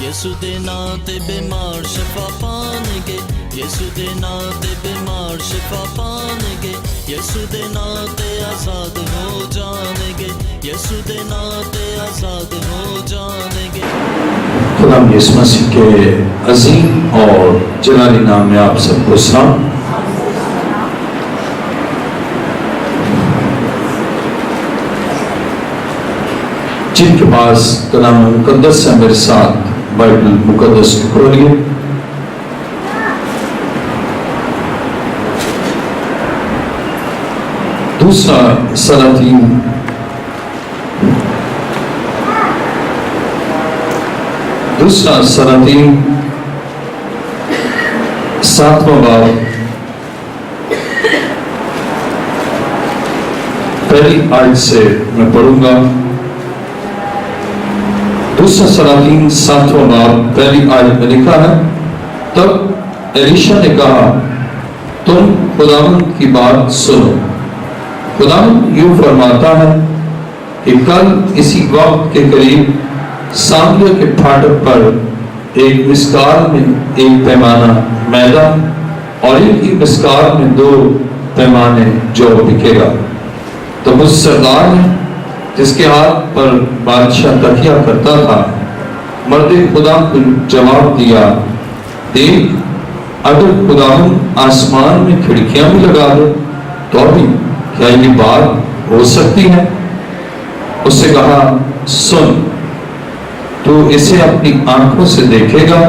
یسو دے ناں تے بیمار شفا پان گے، یسو دے ناں تے بیمار شفا پان گے، یسو دے ناں تے آزاد ہو جان گے، یسو دے ناں تے آزاد ہو جان گے۔ خدا یسوع مسیح کے عظیم اور جلالی نام میں آپ سب کو سلام۔ جن کے پاس کلام مقدس ہے میرے ساتھ بائبل مقدس کو کھولیے۔ دوسرا سلاطین ساتواں باب پہلی آیت سے میں پڑھوں گا۔ دوسرا سلاطین ساتواں باب پہلی آیت میں لکھا ہے، تب ایلیشا نے کہا تم خداوند کی بات سنو، خداوند یوں فرماتا ہے کہ کل اسی وقت کے قریب سامریہ کے پھاٹک پر ایک مسکال میں ایک پیمانہ میدہ اور ایک ہی مسکال میں 2 پیمانے جو بکے گا۔ تو اس سردار نے جس کے ہاتھ پر بادشاہ تکیہ کرتا تھا مرد خدا کو جواب دیا، دیکھ اگر خداوند آسمان میں کھڑکیاں بھی لگا دے تو بھی کیا یہ بات ہو سکتی ہے؟ اس سے کہا سن، تو اسے اپنی آنکھوں سے دیکھے گا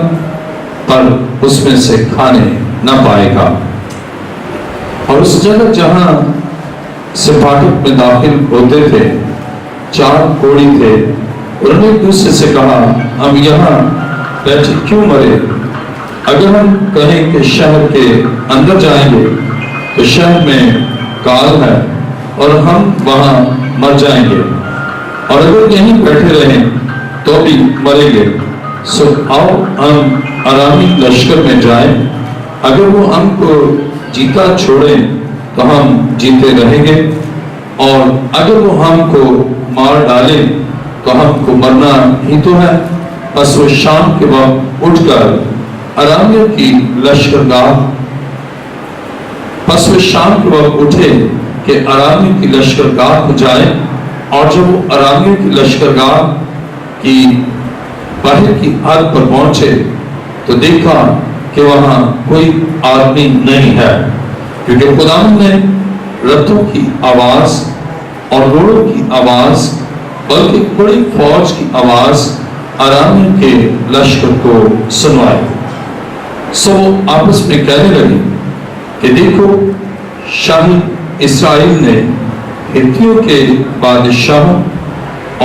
پر اس میں سے کھانے نہ پائے گا۔ اور اس جگہ جہاں سے پھاٹک میں داخل ہوتے تھے 4 کوڑی تھے، انہوں نے ایک دوسرے سے کہا ہم یہاں بیٹھے کیوں مرے؟ اگر ہم کہیں کہ شہر کے اندر جائیں گے تو شہر میں کال ہے اور ہم وہاں مر جائیں گے، اور اگر یہیں بیٹھے رہیں تو بھی مریں گے، سو آؤ ہم ارامی لشکر میں جائیں، اگر وہ ہم کو جیتا چھوڑیں تو ہم جیتے رہیں گے، اور اگر وہ ہم کو مار ڈالیں تو ہم کو مرنا ہی تو ہے۔ پس وہ شام کے وقت اٹھ کر ارامیہ کی لشکرگاہ اٹھے کہ ارامیہ کی لشکرگاہ کو جائیں، اور جب وہ ارامیہ کی لشکرگاہ کی باہر کی حد پر پہنچے تو دیکھا کہ وہاں کوئی آدمی نہیں ہے، کیونکہ خداوند نے رتھوں کی آواز اور گھوڑوں کی آواز بلکہ بڑی فوج کی آواز ارامیہ کے لشکر کو سنوائی۔ سو آپس میں کہنے لگے کہ دیکھو شاہی اسرائیل نے ہتھیوں کے بادشاہوں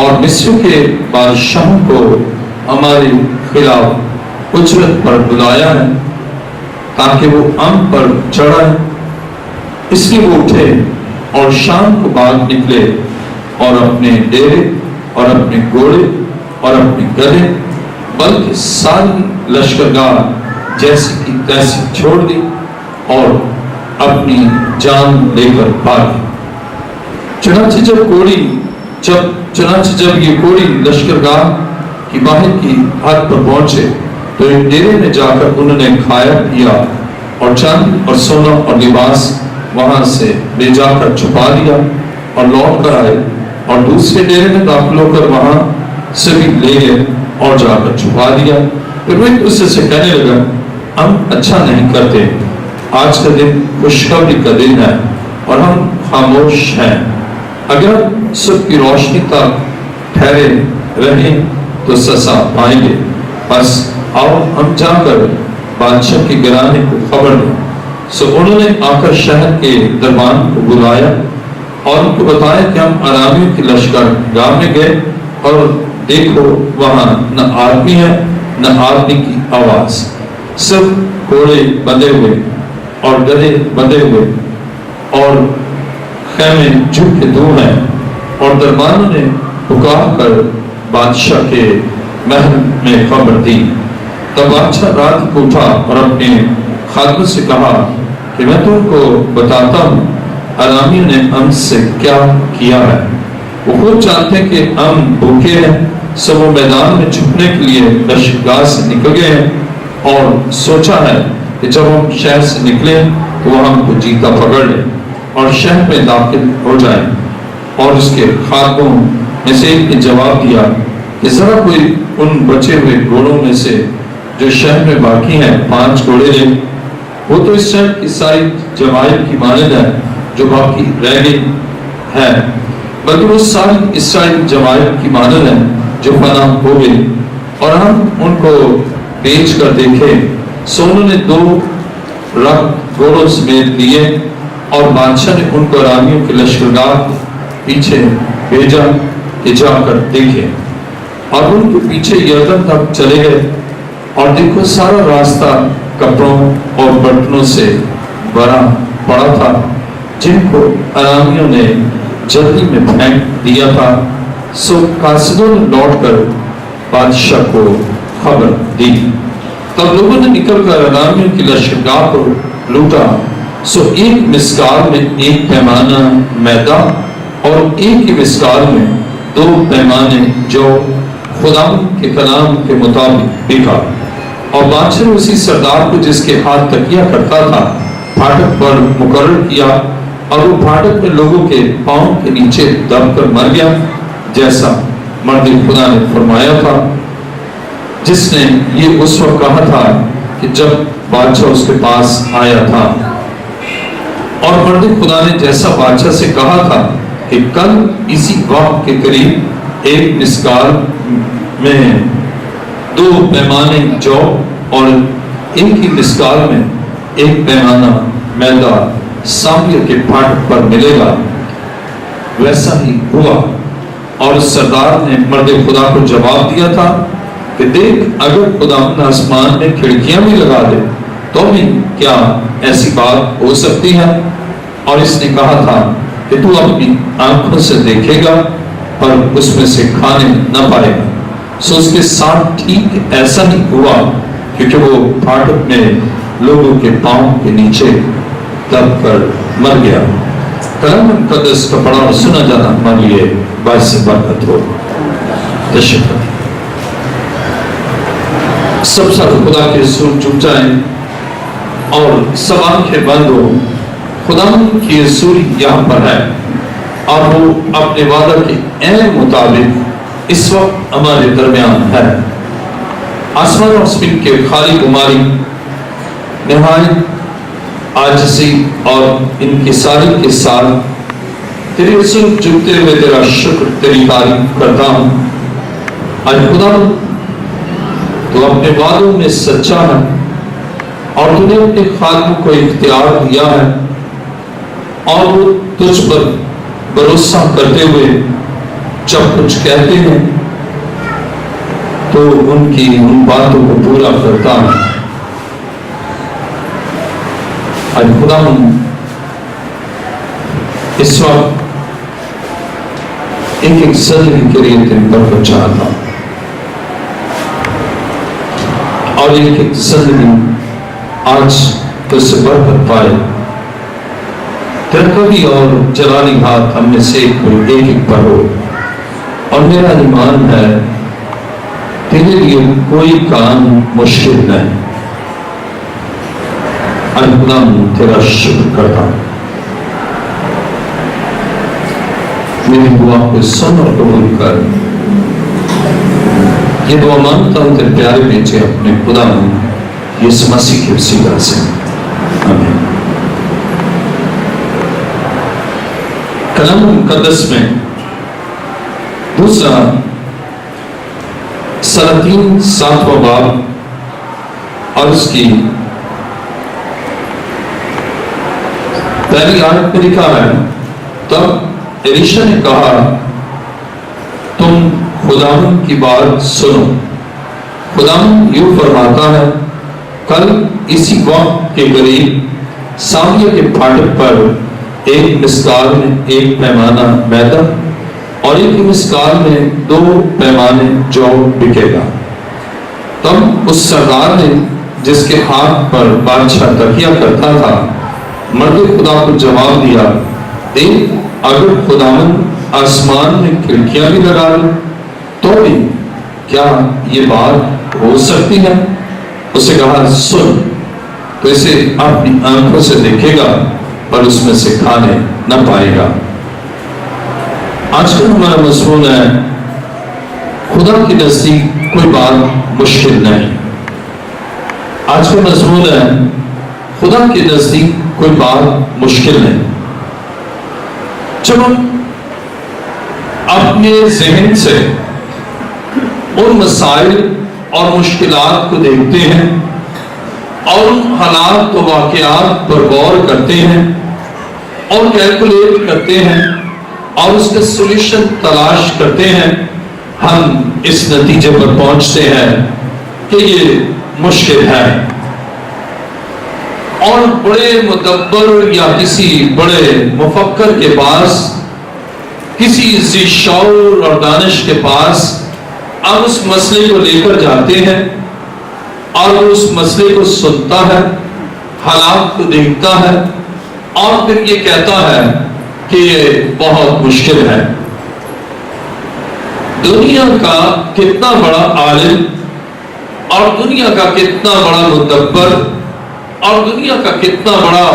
اور مصر کے بادشاہوں کو ہمارے خلاف اجرت پر بلایا ہے تاکہ وہ ہم پر چڑھائیں۔ اس لیے وہ اٹھے اور شام کو بعد نکلے اور اپنے ڈیرے اور اپنے گھوڑے اور اپنے گدھے بلکہ ساری لشکرگاہ جیسی کی تیسی چھوڑ دی اور اپنی جان لے کر بھاگے۔ چنانچہ جب یہ کوڑی لشکرگاہ کی باہر کی حد پر پہنچے تو ایک ڈیرے میں جا کر انہوں نے کھایا پیا اور چاندی اور سونا اور لباس وہاں سے لے جا کر چھپا لیا اور لوٹ کر آئے، اور دوسرے ڈیرے میں داخل ہو کر وہاں سے بھی لے گئے اور جا کر چھپا دیا۔ پھر وہ ایک دوسرے سے کہنے لگا ہم اچھا نہیں کرتے، آج کا دن خوشخبری کا دن ہے اور ہم خاموش ہیں، اگر صبح کی روشنی تک ٹھہرے رہیں تو سزا پائیں گے، بس آؤ ہم جا کر بادشاہ کے گرانے کو خبر دیں۔ سو انہوں نے آ کر شہر کے دربان کو بلایا اور ان کو بتایا کہ ہم ارامیوں کی لشکر گاہ میں گئے اور دیکھو وہاں نہ آدمی ہے نہ آدمی کی آواز، صرف گھوڑے بندھے ہوئے اور گدھے بندھے ہوئے اور خیمے جھک کے دو ہیں۔ اور دربانوں نے پکار کر بادشاہ کے محل میں خبر دی۔ تب بادشاہ رات کو اٹھا اور اپنے خادم سے کہا کہ میں تم کو بتاتا ہوں ارامیوں نے ہم سے کیا کیا ہے۔ وہ خود جانتے ہیں کہ ہم بھوکے ہیں سب وہ میدان میں چھپنے کے لیے لشکرگاہ سے نکل گئے ہیں اور سوچا ہے کہ جب ہم شہر سے نکلیں تو وہ ہم کو جیتا پکڑ لیں اور شہر میں داخل ہو جائیں۔ اور اس کے خادموں میں سے ایک نے جواب دیا کہ ذرا کوئی ان بچے ہوئے گھوڑوں میں سے جو شہر میں باقی ہیں 5 گھوڑے لے، وہ تو اس شہر کی ساری جماعت کی مانند ہے جو باقی رہ گئی ہے، بلکہ وہ ساری اسرائیل جماعت کی مانند ہے جو فنا ہو گئی۔ اور ہم ان کو بیچ کر دیکھے، سو انہوں نے 2 رکھ گھوڑوں سمیت لیے، اور بادشاہ نے ان کو اراموں کے لشکرگاہ پیچھے بھیجا کہ جا کر دیکھے، اور ان کے پیچھے یردن تک چلے گئے، اور دیکھو سارا راستہ کپڑوں اور برتنوں سے بھرا پڑا تھا جن کو ارامیوں نے جلدی میں پھینک دیا تھا۔ سو قاصدوں نے لوٹ کر بادشاہ کو خبر دی۔ تب لوگوں نے نکل کر ارامیوں کی لشکرگاہ کو لوٹا۔ سو ایک مسکال میں 1 پیمانہ میدا اور ایک ہی مسکال میں 2 پیمانے جو خدا کے کلام کے مطابق بکا۔ اور بادشاہ نے اسی سردار کو جس کے ہاتھ تکیہ کرتا تھا پھاٹک پر مقرر کیا، اور وہ پھاٹک میں لوگوں کے پاؤں کے نیچے دب کر مر گیا، جیسا مرد خدا نے فرمایا تھا، جس نے یہ اس وقت کہا تھا کہ جب بادشاہ اس کے پاس آیا تھا۔ اور مرد خدا نے جیسا بادشاہ سے کہا تھا کہ کل اسی وقت کے قریب ایک مسکال میں 2 پیمانے جو اور ایک ہی مسکال میں 1 پیمانہ میدا سامریہ کے پھاٹک پر ملے گا، ویسا ہی ہوا۔ اور سردار نے مرد خدا کو جواب دیا تھا کہ دیکھ، اگر خدا آسمان میں کھڑکیاں بھی لگا دے تو بھی کیا ایسی بات ہو سکتی ہے؟ اور اس نے کہا تھا کہ تو اپنی آنکھوں سے دیکھے گا پر اس میں سے کھانے نہ پائے گا۔ سو اس کے ساتھ ٹھیک ایسا ہی ہوا، کیونکہ وہ پھاٹک میں لوگوں کے پاؤں کے نیچے دب کر مر گیا۔ کلام مقدس کا پڑھا اور سنا جانا ہمارے لیے باعث برکت ہو۔ تشکر۔ سب خدا کے حضور جھک جائیں اور سب آنکھیں بند ہو۔ خدا کی حضور یہاں پر ہے اور وہ اپنے وعدہ کے عین مطابق اس وقت ہمارے درمیان ہے۔ آسمان اور زمین کے خالق ہماری نہایت عاجزی اور انکساری کے ساتھ تیرے حضور جھکتے ہوئے تیرا شکر تیری تعریف کرتا ہوں۔ آج خدا تو اپنے وعدوں میں سچا ہے اور تو نے اپنے خالق کو اختیار دیا ہے، اور وہ تجھ پر بھروسہ کرتے ہوئے جب کچھ کہتے ہیں تو ان کی ان باتوں کو پورا کرتا ہے۔ آج خدا اس وقت ایک زندگی کے لیے تیری برکت چاہتا ہوں، اور ایک زندگی آج تو سے برکت پائے۔ تیرا کبھی اور جلالی ہاتھ ہم میں سے ایک پر ہو، اور میرا ایمان ہے تیرے لیے کوئی کام مشکل نہیں۔ خدا تیرا شکر کرتا ہوں، میری دعا کو سن اور قبول کر۔ یہ دعا مانگتا ہوں تیرے پیارے بیٹے اپنے خدا یسوع مسیح کے وسیلہ سے، آمین۔ کلام مقدس میں دوسرا سلاطین 7واں باب اور اس کی پہلی آیت میں لکھا ہے، تب الیشا نے کہا تم خداوند کی بات سنو۔ خداوند یوں فرماتا ہے، کل اسی وقت کے قریب سامریہ کے پھاٹک پر ایک مسکال میں 1 پیمانہ میدا اور ایک مسکال میں 2 پیمانے جو بکے گا۔ تب اس سردار نے جس کے ہاتھ پر بادشاہ تکیہ کرتا تھا مرد خدا کو جواب دیا، دیکھ، اگر خداوند آسمان میں کھڑکیاں بھی لگا لے تو بھی کیا یہ بات ہو سکتی ہے؟ اسے کہا سن، تو اسے اپنی آنکھوں سے دیکھے گا پر اس میں سے کھانے نہ پائے گا۔ آج کل ہمارا مضمون ہے خدا کے نزدیک کوئی بات مشکل نہیں۔ آج کا مضمون ہے خدا کے نزدیک کوئی بات مشکل نہیں۔ جب ہم اپنے ذہن سے ان مسائل اور مشکلات کو دیکھتے ہیں اور ان حالات و واقعات پر غور کرتے ہیں اور کیلکولیٹ کرتے ہیں اور اس کا سولوشن تلاش کرتے ہیں، ہم اس نتیجے پر پہنچتے ہیں کہ یہ مشکل ہے۔ اور بڑے مدبر یا کسی بڑے مفکر کے پاس، کسی ذی شعور اور دانش کے پاس ہم اس مسئلے کو لے کر جاتے ہیں اور وہ اس مسئلے کو سنتا ہے، حالات کو دیکھتا ہے اور پھر یہ کہتا ہے کہ یہ بہت مشکل ہے۔ دنیا کا کتنا بڑا عالم اور دنیا کا کتنا بڑا مدبر اور دنیا کا کتنا بڑا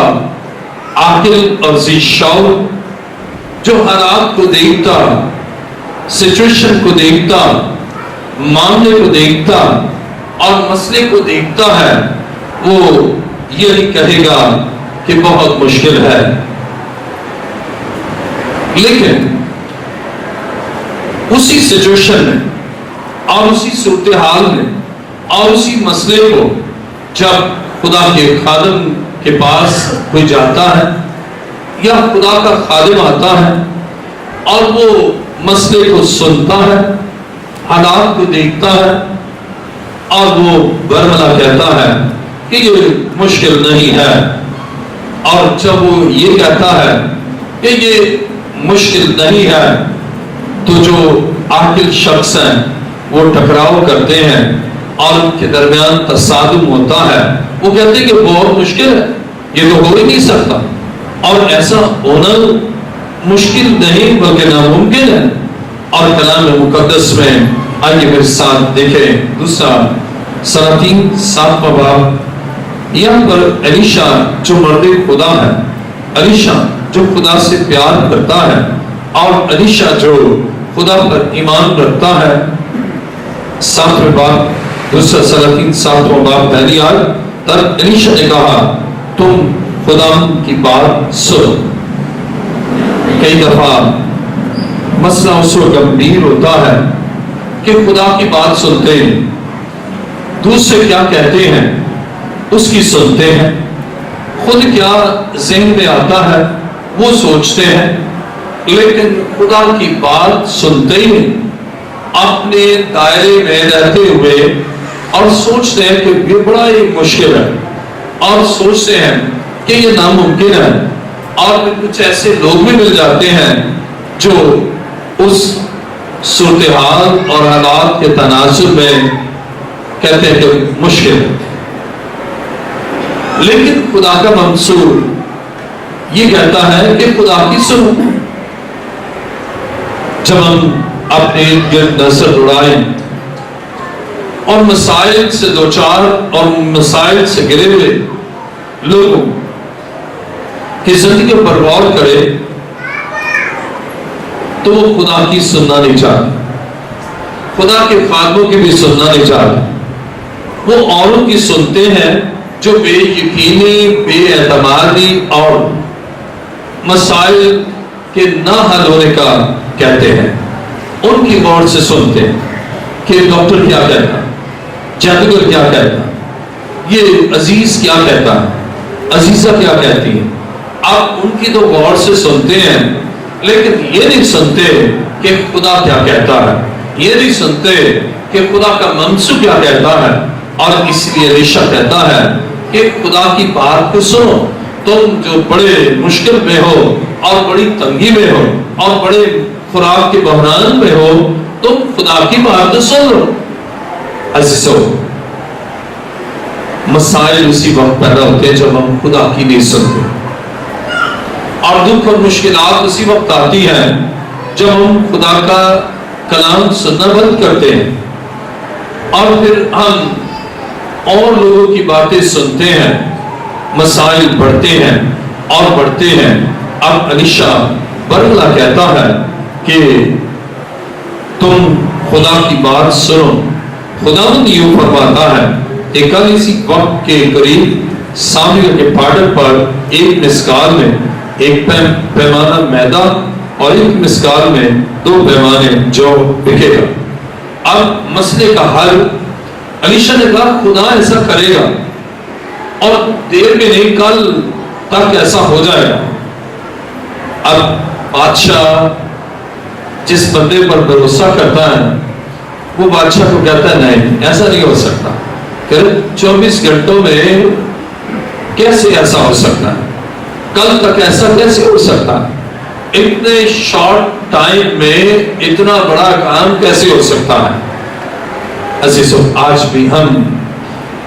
عاقل اور ذی شعور، جو حالات کو دیکھتا، سچویشن کو دیکھتا، معاملے کو دیکھتا اور مسئلے کو دیکھتا ہے، وہ یہ نہیں کہے گا کہ بہت مشکل ہے۔ لیکن اسی سچویشن میں اور اسی صورتحال میں اور اسی مسئلے کو جب خدا کے خادم کے پاس کوئی جاتا ہے یا خدا کا خادم آتا ہے اور وہ مسئلے کو سنتا ہے، حالات کو دیکھتا ہے اور وہ برملا کہتا ہے کہ یہ مشکل نہیں ہے، اور جب وہ یہ کہتا ہے کہ یہ مشکل نہیں ہے تو جو عاقل شخص ہیں وہ ٹکراؤ کرتے ہیں اور ان کے درمیان تصادم ہوتا ہے، وہ کہتے ہیں کہ بہت مشکل ہے، یہ تو ہو ہی نہیں سکتا، اور ایسا ہونا مشکل نہیں بلکہ ناممکن ہے۔ اور کلام مقدس میں آئیے میرے ساتھ دیکھیں دوسرا سلاطین 7واں باب، یہاں پر الیشا جو مرد خدا ہے، الیشا جو خدا سے پیار کرتا ہے اور الیشا جو خدا پر ایمان رکھتا ہے، 7واں باب دوسرا سلاطین 7واں باب پہلی آیت، تب الیشا نے کہا تم خدا کی بات سنو۔ کئی دفعہ مسئلہ اس وقت گمبھیر ہوتا ہے کہ خدا کی بات سنتے ہیں، دوسرے کیا کہتے ہیں اس کی سنتے ہیں، خود کیا ذہن میں آتا ہے وہ سوچتے ہیں، لیکن خدا کی بات سنتے ہی اپنے دائرے میں رہتے ہوئے اور سوچتے ہیں کہ یہ بڑا ہی مشکل ہے، اور سوچتے ہیں کہ یہ ناممکن ہے، اور پھر کچھ ایسے لوگ بھی مل جاتے ہیں جو اس صورتحال اور حالات کے تناسب میں کہتے ہیں کہ مشکل ہے۔ لیکن خدا کا منصور یہ کہتا ہے کہ خدا کی سنو۔ جب ہم اپنے گرد نظر اڑائیں اور مسائل سے دوچار اور مسائل سے گرے ہوئے لوگوں کی زندگی پر غور کرے تو وہ خدا کی سننا نہیں چاہتے، خدا کے خادموں کی بھی سننا نہیں چاہتے، وہ اوروں کی سنتے ہیں جو بے یقینی، بے اعتمادی اور مسائل کے نہ حل ہونے کا کہتے ہیں، ان کی غور سے سنتے ہیں کہ ڈاکٹر کیا کہتا، جادوگر کیا کہتا، یہ عزیز کیا کہتا، عزیزہ کیا کہتی ہے۔ آپ ان کی تو غور سے سنتے ہیں، لیکن یہ نہیں سنتے کہ خدا کیا کہتا ہے، یہ نہیں سنتے کہ خدا کا منصور کیا کہتا ہے۔ اور اس لیے الیشا کہتا ہے کہ خدا کی بات کو سنو، تم جو بڑے مشکل میں ہو اور بڑی تنگی میں ہو اور بڑے خوراک کے بحران میں ہو، تم خدا کی بات کو سن لو۔ عزیزو، مسائل اسی وقت پیدا ہوتے ہیں جب ہم خدا کی نہیں سنتے، اور دکھ اور مشکلات اسی وقت آتی ہیں جب ہم خدا کا کلام سننا بند کرتے ہیں، اور پھر ہم اور لوگوں کی باتیں سنتے ہیں، مسائل بڑھتے ہیں اور بڑھتے ہیں۔ اب الیشا برملا کہتا ہے کہ تم خدا کی بات سنو۔ خداوند یوں فرماتا ہے کہ کل اسی وقت کے قریب سامریہ کے پہاڑ پر ایک مسکال میں ایک پیمانہ میدا اور ایک مسکال میں 2 پیمانے جو بکے گا۔ اب مسئلے کا حل، الیشا نے کہا خدا ایسا کرے گا اور دیر میں نہیں، کل تک ایسا ہو جائے گا۔ اب بادشاہ جس بندے پر بھروسہ کرتا ہے وہ بادشاہ کو کہتا ہے نہیں ایسا نہیں ہو سکتا، کہ 24 گھنٹوں میں کیسے ایسا ہو سکتا ہے، کل تک ایسا کیسے ہو سکتا ہے، اتنے شارٹ ٹائم میں اتنا بڑا کام کیسے ہو سکتا ہے۔ عزیزو، آج بھی ہم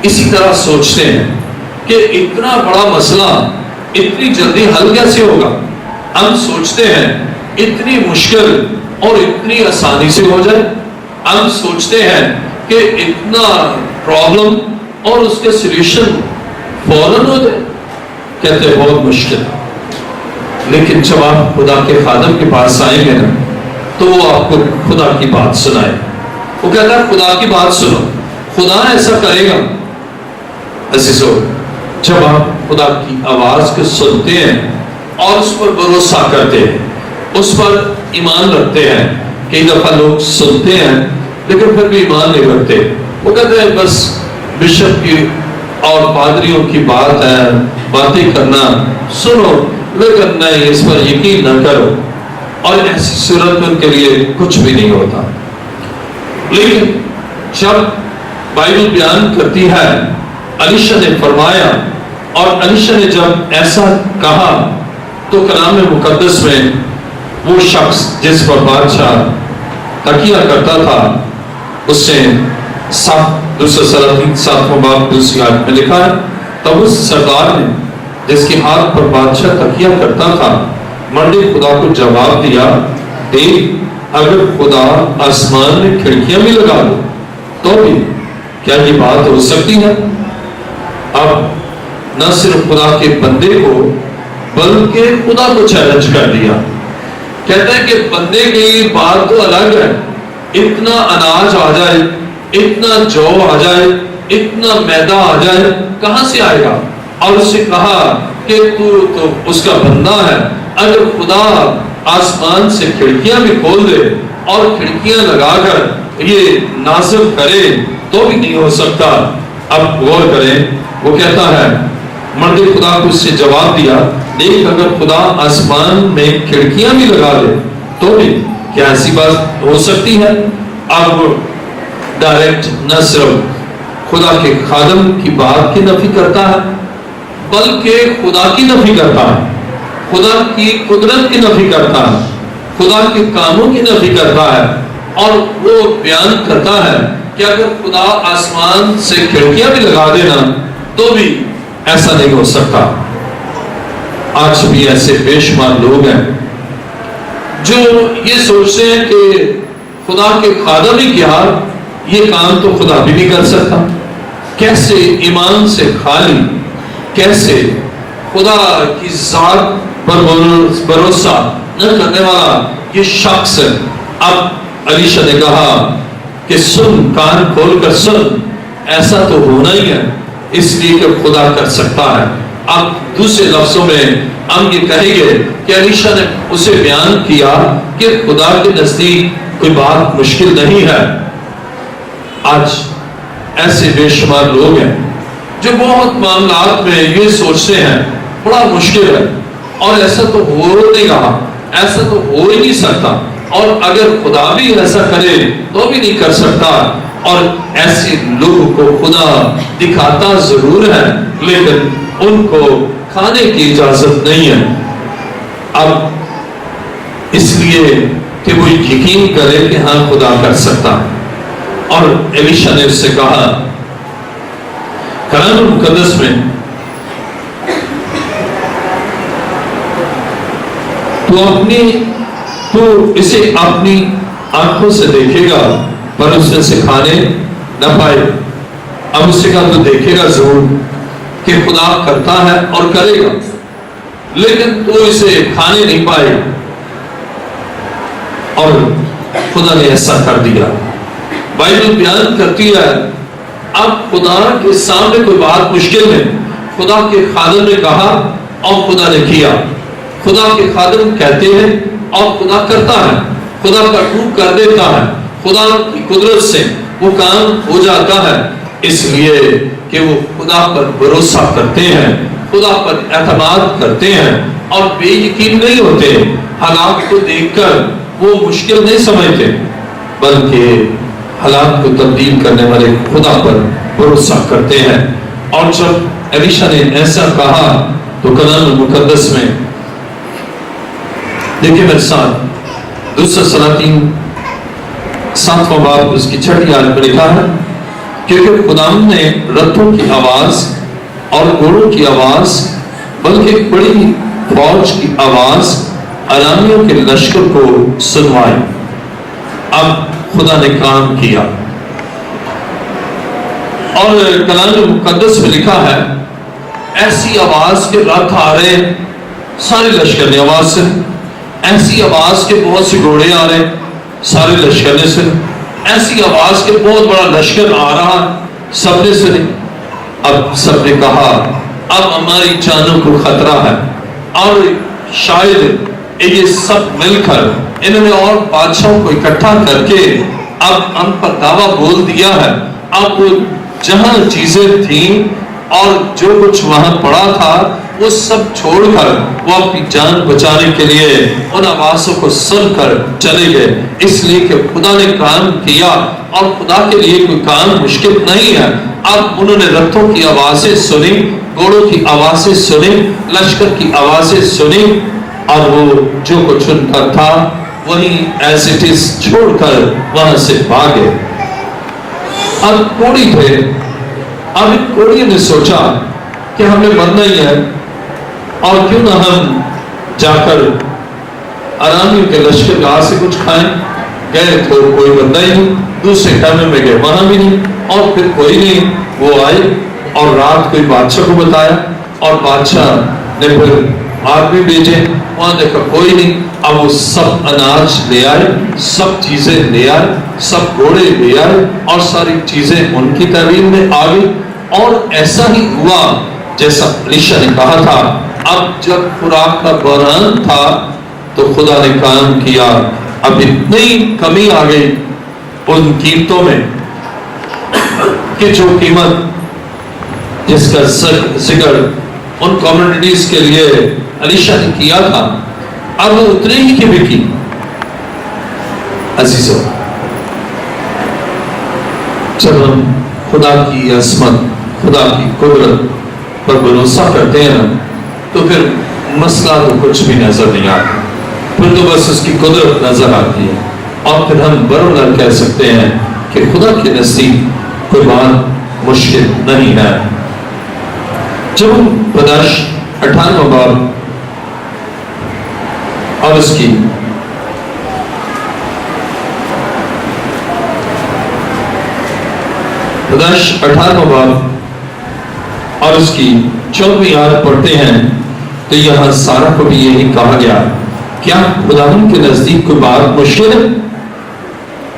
اسی طرح سوچتے ہیں کہ اتنا بڑا مسئلہ اتنی جلدی حل کیسے ہوگا۔ ہم سوچتے ہیں اتنی مشکل اور اتنی آسانی سے ہو جائے۔ ہم سوچتے ہیں کہ اتنا پرابلم اور اس کے سولوشن فوراً ہو جائے، کہتے ہیں بہت مشکل۔ لیکن جب آپ خدا کے خادم کے پاس آئیں گے نا تو وہ آپ کو خدا کی بات سنائے۔ وہ کہتا ہے خدا کی بات سنو، خدا ایسا کرے گا۔ عزیزو، جب آپ خدا کی آواز کو سنتے ہیں اور اس پر بھروسہ کرتے ہیں، اس پر ایمان رکھتے ہیں، کئی دفعہ لوگ سنتے ہیں لیکن پھر بھی ایمان نہیں رکھتے، وہ کہتے ہیں بس بشپ کی اور پادریوں کی بات ہے، باتیں کرنا سنو لیکن نہیں اس پر یقین نہ کرو، اور ایسی صورت میں ان کے لیے کچھ بھی نہیں ہوتا۔ لیکن جب بائبل بیان کرتی ہے الیشا نے فرمایا، اور الیشا نے جب ایسا کہا تو کلام مقدس میں وہ شخص جس پر بادشاہ تکیہ کرتا تھا اس نے 7 باب 2 آیت میں لکھا ہے، تب اس سردار نے جس کے ہاتھ پر بادشاہ تکیہ کرتا تھا مرد خدا کو جواب دیا، دیکھ اگر خدا آسمان میں کھڑکیاں بھی لگا دو تو بھی کیا یہ بات ہو سکتی ہے؟ اب نہ صرف خدا کے بندے کو بلکہ خدا کو چیلنج کر دیا۔ کہتا ہے کہ بندے کی بات تو الگ ہے، اتنا اناج آ جائے، اتنا جو آ جائے، اتنا میدا آ جائے، کہاں سے آئے گا؟ اور اس سے کہا کہ تو اس کا بندہ ہے، اگر خدا آسمان سے کھڑکیاں بھی کھول دے اور کھڑکیاں لگا کر یہ نازل کرے تو بھی نہیں ہو سکتا۔ اب غور کریں، وہ کہتا ہے مرد خدا کو اس سے جواب دیا، دیکھ اگر خدا آسمان میں کھڑکیاں بھی لگا دے تو بھی کیا ایسی بات ہو سکتی ہے؟ اب ڈائریکٹ نہ صرف خدا کے خادم کی بات کی نفی کرتا ہے بلکہ خدا کی نفی کرتا ہے، خدا کی قدرت کی نفی کرتا ہے، خدا کے کاموں کی نفی کرتا ہے، اور وہ بیان کرتا ہے کہ اگر خدا آسمان سے کھڑکیاں بھی لگا دینا تو بھی ایسا نہیں ہو سکتا۔ آج بھی ایسے بے شمار لوگ ہیں جو یہ سوچتے ہیں کہ خدا کے خادم ہی کیا، یہ کام تو خدا بھی نہیں کر سکتا۔ کیسے ایمان سے خالی، کیسے خدا کی ذات پر بھروسہ نہ کرنے والا یہ شخص ہے۔ اب الیشا نے کہا کہ سن، کان کھول کر سن، ایسا تو ہونا ہی ہے اس لیے کہ خدا کر سکتا ہے۔ اب دوسرے لفظوں میں ہم یہ کہیں گے کہ الیشا نے اسے بیان کیا کہ خدا کے نزدیک کوئی بات مشکل نہیں ہے۔ آج ایسے بے شمار لوگ ہیں جو بہت معاملات میں یہ سوچتے ہیں بڑا مشکل ہے اور ایسا تو ہو نہیں رہا، ایسا تو ہو ہی نہیں سکتا، اور اگر خدا بھی ایسا کرے تو بھی نہیں کر سکتا، اور ایسے لوگوں کو خدا دکھاتا ضرور ہے لیکن ان کو کھانے کی اجازت نہیں ہے۔ اب اس لیے کہ وہ یقین کرے کہ ہاں خدا کر سکتا، اور الیشا نے اس سے کہا کلام مقدس میں تو اسے اپنی آنکھوں سے دیکھے گا پر اس نے سے کھانے نہ پائے. اب اس سے کہا تو دیکھے گا ضرور کہ خدا کرتا ہے اور کرے گا، لیکن تو اسے کھانے نہیں پائے. اور خدا نے ایسا کر دیا. بائبل بیان کرتی ہے اب خدا کے سامنے کوئی بات مشکل ہے. خدا کے خادم نے کہا اور خدا نے کیا. خدا کے خادم کہتے ہیں اور خدا کرتا ہے. خدا کا حکم کر دیتا ہے. خدا کی قدرت سے وہ کام ہو جاتا ہے، اس لیے کہ وہ خدا پر بھروسہ کرتے ہیں، خدا پر اعتماد کرتے ہیں اور بے یقین نہیں ہوتے. حالات کو دیکھ کر وہ مشکل نہیں سمجھتے، بلکہ حالات کو تبدیل کرنے والے خدا پر بھروسہ کرتے ہیں. اور جب الیشا نے ایسا کہا تو کلام مقدس میں دیکھیں میرے ساتھ دوسرا سلاطین 7واں باب اس کی 6 آیت میں لکھا ہے، کیونکہ خداوند نے رتھوں کی آواز اور گھوڑوں کی آواز بلکہ ایک بڑی فوج کی آواز ارامیوں کے لشکر کو سنوائی. اب خدا نے کام کیا. اور کلام مقدس میں لکھا ہے ایسی آواز کے رتھ آ رہے، سارے لشکر نے آواز سنی. ایسی آواز کے بہت سے گھوڑے آ رہے، سارے لشکر نے سنی. ایسی آواز کے بہت بڑا لشکر آ رہا، سب نے سنی. اب سب نے کہا اب ہماری جانوں کو خطرہ ہے. اور شاید یہ سب مل کر انہوں نے اور بادشاہوں کو اکٹھا کر کے اب ہم پر دعویٰ بول دیا ہے. اب وہ جہاں چیزیں تھیں اور جو کچھ وہاں پڑا تھا وہ سب چھوڑ کر وہ اپنی جان بچانے کے لیے ان آوازوں کو سن کر چلے گئے، اس لیے کہ خدا نے کام کیا اور خدا کے لیے کوئی کام مشکل نہیں ہے. اب انہوں نے رتھوں کی آوازیں سنی، گھوڑوں کی آوازیں سنی، لشکر کی آوازیں سنی، اور وہ جو کچھ ان کا تھا وہی ایز اٹ از چھوڑ کر وہاں سے بھاگے. اب کوڑی تھے. اب کوڑی نے سوچا کہ ہم نے مرنا ہی ہے اور کیوں نہ ہم جا کر ارامیوں کے لشکر گاہ سے کچھ کھائیں. گئے تو کوئی بندہ ہی نہیں. دوسرے خیمے میں گئے وہاں بھی نہیں، اور پھر کوئی نہیں. وہ آئے اور رات کوئی بادشاہ کو بتایا اور بادشاہ نے پھر آدمی بھیجے، وہاں دیکھا کوئی نہیں. اب وہ سب اناج لے آئے، سب چیزیں لے آئے، سب گھوڑے لے آئے اور ساری چیزیں ان کی تعبیر میں آ گئی. اور ایسا ہی ہوا جیسا الیشا نے کہا تھا. اب جب خوراک کا بحران تھا تو خدا نے کام کیا. اب اتنی کمی آ گئی ان قیمتوں میں کہ جو قیمت جس کا ذکر ان کمیونٹیز کے لیے الیشا نے کیا تھا اب وہ اتنے ہی کی بکی. عزیزو، جب ہم خدا کی عظمت، خدا کی قدرت پر بھروسہ کرتے ہیں تو پھر مسئلہ تو کچھ بھی نظر نہیں آتا. پھر تو بس اس کی قدرت نظر آتی ہے اور پھر ہم برابر کہہ سکتے ہیں کہ خدا کے نزدیک کوئی بات مشکل نہیں ہے. جب ہم پیدائش 58واں باب اور اس کی پیدائش 58واں باب اور اس کی 14ویں آیت پڑھتے ہیں تو یہاں سارہ کو بھی یہی کہا گیا، کیا خداوند کے نزدیک کوئی بات مشکل ہے؟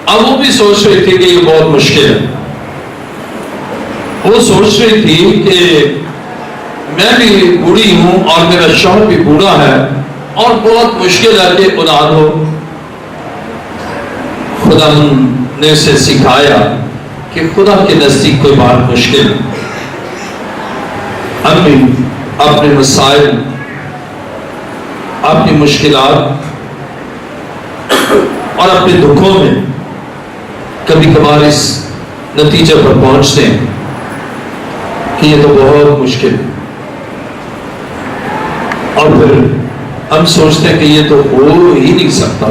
اب وہ بھی سوچ رہی تھی کہ یہ بہت مشکل ہے. وہ سوچ رہی تھی کہ میں بھی بوڑھی ہوں اور میرا شوہر بھی بوڑھا ہے اور بہت مشکل ہے کہ اولاد ہو. خداوند نے اسے سکھایا کہ خدا کے نزدیک کوئی بات مشکل ہے. ہم بھی اپنے مسائل، اپنی مشکلات اور اپنے دکھوں میں کبھی کبھار اس نتیجے پر پہنچتے ہیں کہ یہ تو بہت مشکل ہے، اور پھر ہم سوچتے ہیں کہ یہ تو ہو ہی نہیں سکتا.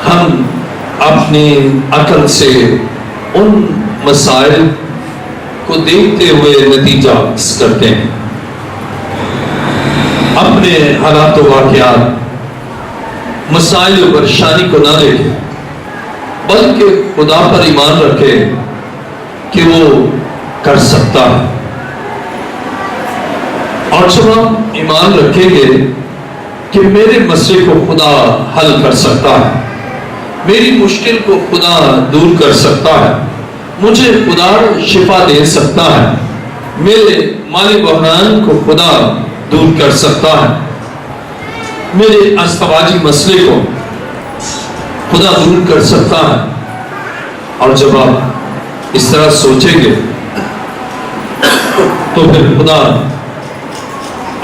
ہم اپنی عقل سے ان مسائل کو دیکھتے ہوئے نتیجہ کرتے ہیں. اپنے حالات و واقعات، مسائل و پریشانی کو نہ دیکھیں بلکہ خدا پر ایمان رکھے کہ وہ کر سکتا ہے. اور جب ہم ایمان رکھیں گے کہ میرے مسئلے کو خدا حل کر سکتا ہے, میری مشکل کو خدا دور کر سکتا ہے, مجھے خدا شفا دے سکتا ہے, میرے مالی بحران کو خدا دور کر سکتا ہے, میرے ازدواجی مسئلے کو خدا دور کر سکتا ہے. اور جب آپ اس طرح سوچیں گے تو پھر خدا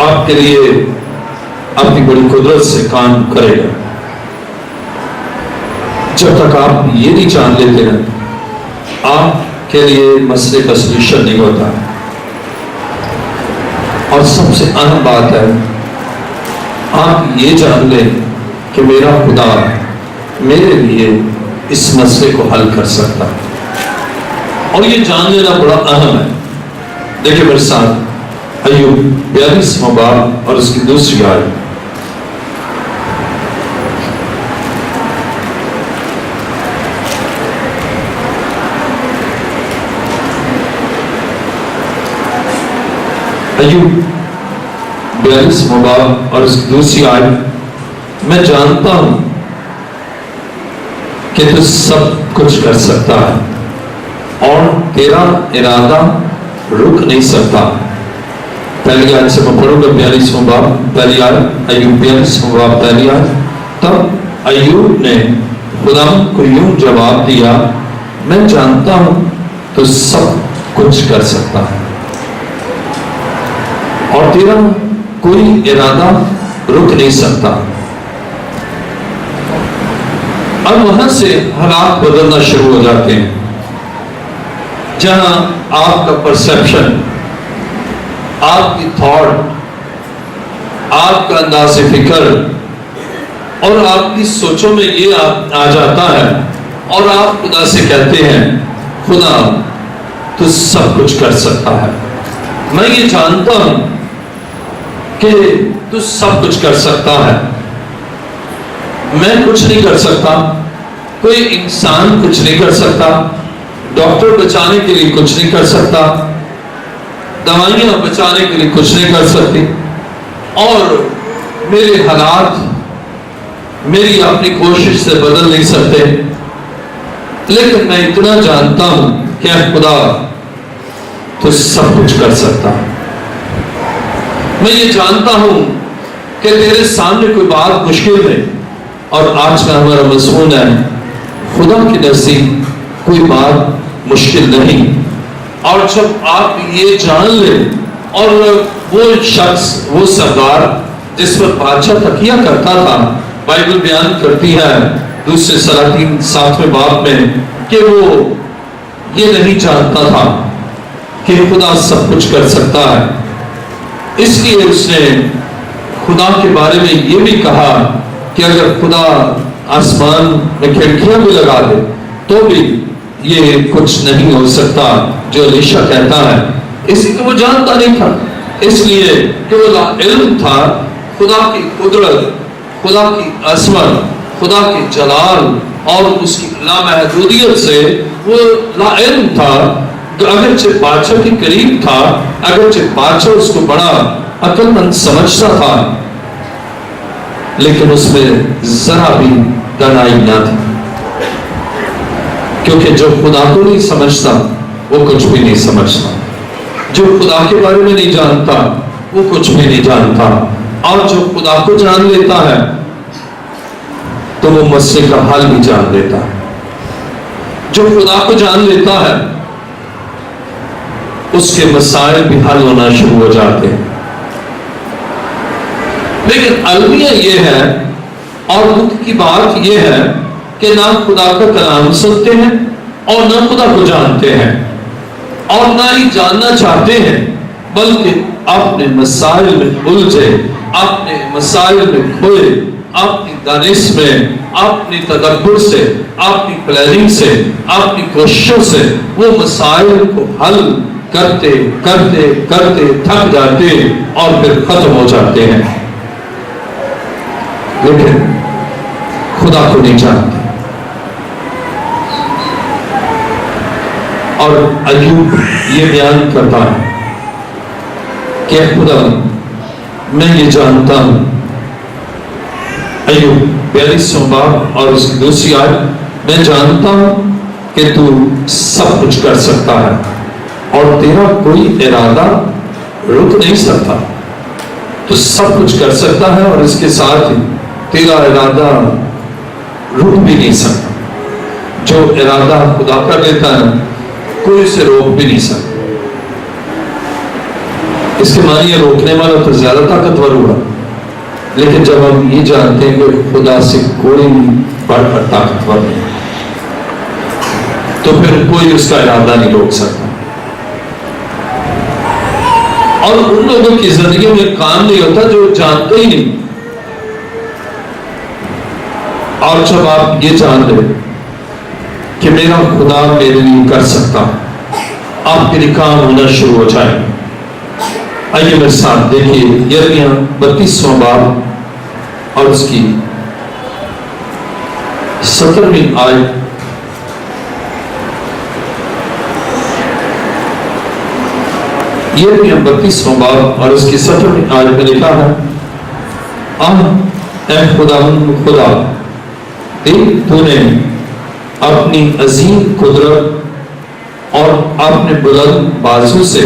آپ کے لیے اپنی بڑی قدرت سے کام کرے گا. جب تک آپ یہ نہیں جان لیتے ہیں آپ کے لیے مسئلے کا سولوشن نہیں ہوتا. اور سب سے اہم بات ہے آپ یہ جان لیں کہ میرا خدا میرے لیے اس مسئلے کو حل کر سکتا ہے. اور یہ جان لینا بڑا اہم ہے. دیکھیں میرے ساتھ ایوب 42واں باب اور اس کی دوسری آیت. ایوب 42واں باب اور اس کی دوسری آیت. میں جانتا ہوں کہ تو سب کچھ کر سکتا ہے اور تیرا ارادہ رک نہیں سکتا. پہلی آیت سے میں پڑھوں گا 42واں باب پہلی آیت, ایوب 42واں باب پہلی آیت. تب ایوب نے خدا کو یوں جواب دیا, میں جانتا ہوں تو سب کچھ کر سکتا ہے اور تیرا کوئی ارادہ رک نہیں سکتا. اب وہاں سے حالات بدلنا شروع ہو جاتے ہیں. جہاں آپ کا پرسیپشن, آپ کی تھاٹ, آپ کا انداز فکر اور آپ کی سوچوں میں یہ آ جاتا ہے اور آپ خدا سے کہتے ہیں خدا تو سب کچھ کر سکتا ہے, میں یہ جانتا ہوں کہ تو سب کچھ کر سکتا ہے, میں کچھ نہیں کر سکتا, کوئی انسان کچھ نہیں کر سکتا, ڈاکٹر بچانے کے لیے کچھ نہیں کر سکتا, دوائیاں بچانے کے لیے کچھ نہیں کر سکتی, اور میرے حالات میری اپنی کوشش سے بدل نہیں سکتے. لیکن میں اتنا جانتا ہوں کہ خدا تو سب کچھ کر سکتا. میں یہ جانتا ہوں کہ تیرے سامنے کوئی بات مشکل ہے, اور آج کا ہمارا مضمون ہے خدا کے نزدیک کوئی بات مشکل نہیں. اور جب آپ یہ جان لیں, اور وہ شخص, وہ سردار جس پر بادشاہ تکیہ کرتا تھا, بائبل بیان کرتی ہے دوسرے سلاطین 7ویں باب میں کہ وہ یہ نہیں جانتا تھا کہ خدا سب کچھ کر سکتا ہے. اس لیے اس نے خدا کے بارے میں یہ بھی کہا کہ اگر خدا آسمان میں کھڑکیاں بھی لگا دے تو بھی یہ کچھ نہیں ہو سکتا جو الیشا کہتا ہے. اس لیے وہ جانتا نہیں تھا, اس لیے کہ وہ لا علم تھا خدا کی قدرت, خدا کی عظمت, خدا کی جلال اور اس کی لامحدودیت سے. وہ لا علم تھا, اگرچہ بادشاہ کے قریب تھا, اگرچہ بادشاہ اس کو بڑا عقل مند سمجھتا تھا, لیکن اس میں ذرا بھی دانائی نہ تھی, کیونکہ جو خدا کو نہیں سمجھتا وہ کچھ بھی نہیں سمجھتا, جو خدا کے بارے میں نہیں جانتا وہ کچھ بھی نہیں جانتا, اور جو خدا کو جان لیتا ہے تو وہ مسئلے کا حل بھی جان لیتا ہے. جو خدا کو جان لیتا ہے اس کے مسائل بھی حل ہونا شروع ہو جاتے ہیں. لیکن المیہ یہ ہے اور دکھ کی بات یہ ہے کہ نہ خدا کا کلام سنتے ہیں اور نہ خدا کو جانتے ہیں اور نہ ہی جاننا چاہتے ہیں, بلکہ اپنے مسائل میں الجھے, اپنے مسائل میں کھوئے, اپنی دانش میں, اپنی تدبر سے, اپنی پلاننگ سے, اپنی کوششوں سے وہ مسائل کو حل کرتے کرتے کرتے تھک جاتے اور پھر ختم ہو جاتے ہیں, لیکن خدا کو نہیں جانتے. اور ایوب یہ بیان کرتا ہے کہ خدا میں یہ جانتا ہوں، ایوب 42 باب اور اس کی دوسری آیت، میں جانتا ہوں کہ تو سب کچھ کر سکتا ہے اور تیرا کوئی ارادہ رک نہیں سکتا. تو سب کچھ کر سکتا ہے اور اس کے ساتھ ہی تیرا ارادہ رک بھی نہیں سکتا. جو ارادہ خدا کر لیتا ہے کوئی اسے روک بھی نہیں سکتا. اس کے معنی یہ روکنے والا تو زیادہ طاقتور ہوا، لیکن جب ہم یہ جانتے ہیں کہ خدا سے کوئی بڑھ کر طاقتور نہیں تو پھر کوئی اس کا ارادہ نہیں روک سکتا. اور ان لوگوں کی زندگی میں کام نہیں ہوتا جو جانتے ہی نہیں. اور جب آپ یہ جان لیں کہ میرا خدا میرے لیے کر سکتا، آپ کے لیے کام ہونا شروع ہو جائے. آئیے میرے ساتھ دیکھیے یرمیہ 32واں باب اور اس کی 17ویں آیت. یرمیہ 32واں باب اور اس کی 17ویں آیت میں لکھا ہے، اے خدا دیکھ تو نے اپنی عظیم قدرت اور اپنے بلند بازو سے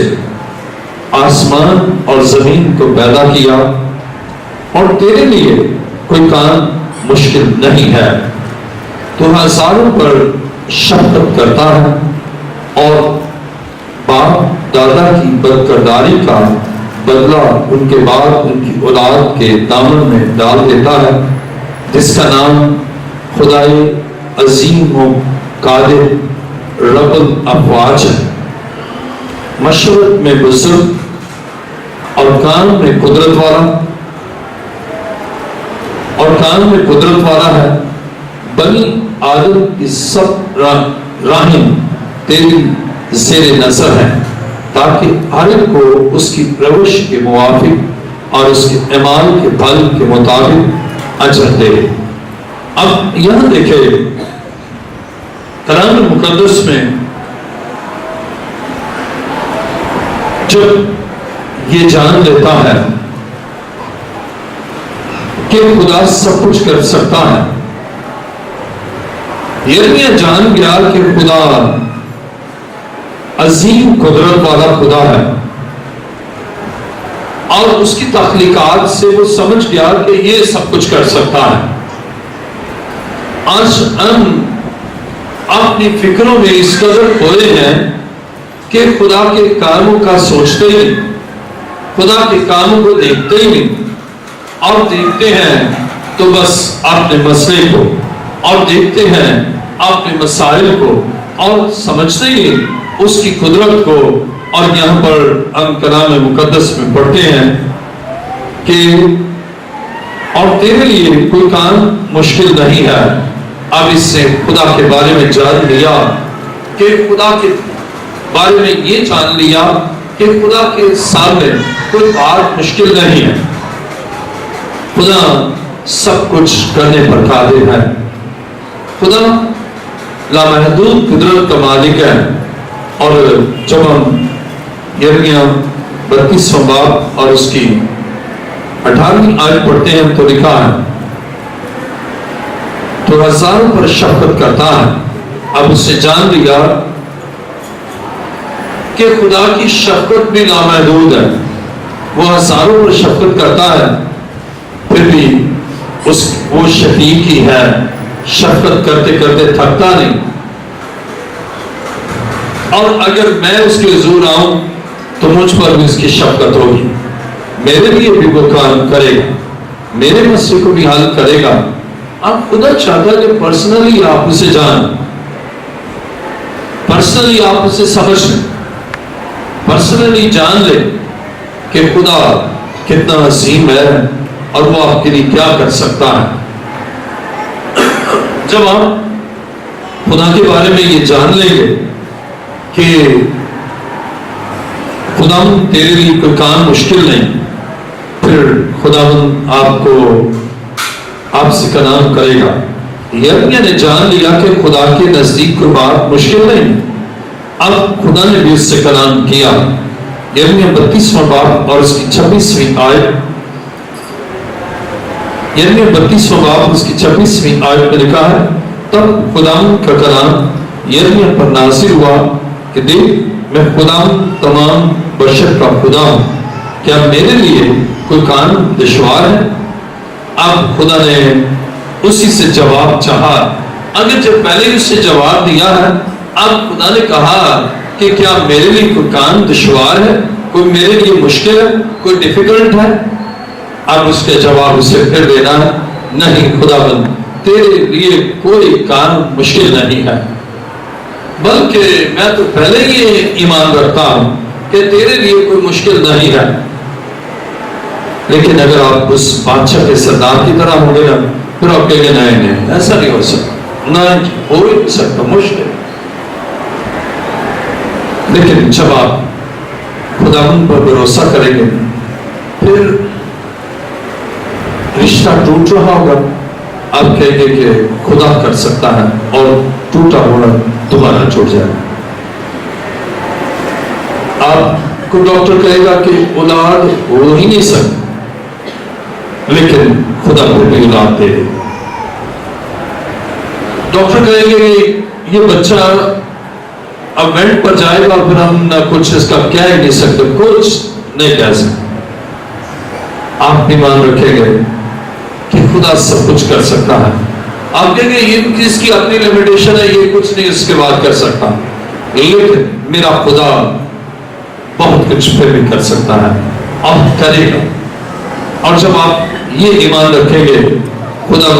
آسمان اور زمین کو پیدا کیا، اور تیرے لیے کوئی کام مشکل نہیں ہے. تو ہزاروں پر شفقت کرتا ہے اور باپ دادا کی بدکرداری کا بدلہ ان کے بعد ان کی اولاد کے دامن میں ڈال دیتا ہے، جس کا نام خدائے عظیم و قادر رب الافواج ہے. مشورت میں بزرگ اور کام میں قدرت والا ہے. بنی آدم کی سب راہیں تیری زیر نظر ہیں، تاکہ ہر ایک کو اس کی روش کے موافق اور اس کے اعمال کے پھل کے مطابق اجر دے. اب یہاں دیکھیں کلام مقدس میں جب یہ جان لیتا ہے کہ خدا سب کچھ کر سکتا ہے، یرمیہ جان گیا کہ خدا عظیم قدرت والا خدا ہے، اور اس کی تخلیقات سے وہ سمجھ گیا کہ یہ سب کچھ کر سکتا ہے. آج ہم اپنی فکروں میں اس قدر کھوئے ہیں کہ خدا کے کاموں کا سوچتے ہی، خدا کے کاموں کو دیکھتے ہی نہیں، اور دیکھتے ہیں تو بس اپنے مسئلے کو، اور دیکھتے ہیں اپنے مسائل کو، اور سمجھتے ہی اس کی قدرت کو. اور یہاں پر ہم کلام مقدس میں پڑھتے ہیں کہ اور تیرے لیے کوئی کام مشکل نہیں ہے. اب اس سے خدا کے بارے میں جان لیا کہ خدا کے بارے میں یہ جان لیا کہ خدا کے سامنے کوئی بات مشکل نہیں ہے. خدا سب کچھ کرنے پر قادر ہے. خدا لامحدود قدرت کا مالک ہے. اور جب ہم یرمیہ 32واں باب اور اس کی 18ویں آیت پڑھتے ہیں تو لکھا ہے، تو ہزاروں پر شفقت کرتا ہے. اب اس سے جان لیا کہ خدا کی شفقت بھی لامحدود ہے. وہ ہزاروں پر شفقت کرتا ہے، پھر بھی وہ شفیق ہی ہے. شفقت کرتے کرتے تھکتا نہیں. اور اگر میں اس کے حضور آؤں تو مجھ پر بھی اس کی شفقت ہوگی. میرے لیے بھی وہ کام کرے گا، میرے مسئلے کو بھی حل کرے گا. آپ خدا چاہتا ہے کہ پرسنلی آپ اسے جان، پرسنلی آپ اسے سمجھ لیں، پرسنلی جان لیں کہ خدا کتنا عظیم ہے اور وہ آپ کے لیے کیا کر سکتا ہے. جب آپ خدا کے بارے میں یہ جان لیں گے کہ خدا تیرے لیے کوئی کام مشکل نہیں، پھر خدا آپ کو آپ سے کلام کرے گا. یرمیہ نے جان لیا کہ خدا کے نزدیک کوئی بات مشکل نہیں. اب خدا نے بھی اس سے کلام کیا. یرمیہ 32واں باب اور اس کی 26ویں آیت. یرمیہ 32واں باب اس کی 26ویں آیت میں لکھا ہے, تب خداوند کا کلام یرمیہ پر نازل ہوا کہ دیکھ میں خداوند تمام بشر کا خدا ہوں, کیا میرے لیے کوئی کام دشوار ہے؟ اب خدا نے اسی سے جواب چاہا, اگر جب پہلے ہی اس سے جواب دیا ہے, اب خدا نے کہا کہ کیا میرے لیے کوئی کام دشوار ہے, کوئی میرے لیے مشکل ہے, کوئی ڈیفیکلٹ ہے؟ اب اس کے جواب اسے پھر دینا ہے, نہیں خداوند تیرے لیے کوئی کام مشکل نہیں ہے, بلکہ میں تو پہلے ہی ایمان رکھتا ہوں کہ تیرے لیے کوئی مشکل نہیں ہے. لیکن اگر آپ اس بادشاہ کے سردار کی طرح ہوں گے نا, پھر آپ کہیں گے نہیں ایسا نہیں ہو سکتا, نہ ہو ہی نہیں سکتا, مشکل. لیکن جب آپ خداوند پر بھروسہ کریں گے, پھر رشتہ ٹوٹ رہا ہوگا, آپ کہیں گے کہ خدا کر سکتا ہے, اور ٹوٹا ہوا دوبارہ جڑ جائے. آپ کو ڈاکٹر کہے گا کہ اولاد ہو ہی نہیں سکتی, لیکن خدا کو بھی اولاد دے دے. ڈاکٹر کہیں گے کہ یہ بچہ اب وینٹ پر جائے گا, پھر ہم نہ کچھ اس کا کہہ ہی نہیں سکتے, کچھ نہیں کہہ سکتے. آپ بھی مان رکھیں گے کہ خدا سب کچھ کر سکتا ہے. آپ کہیں گے یہ اس کی اپنی لیمیٹیشن ہے, یہ کچھ نہیں اس کے بعد کر سکتا, لیکن میرا خدا بہت کچھ پھر بھی کر سکتا ہے اور کرے گا. اور جب آپ یہ ایمان رکھیں گے, خدا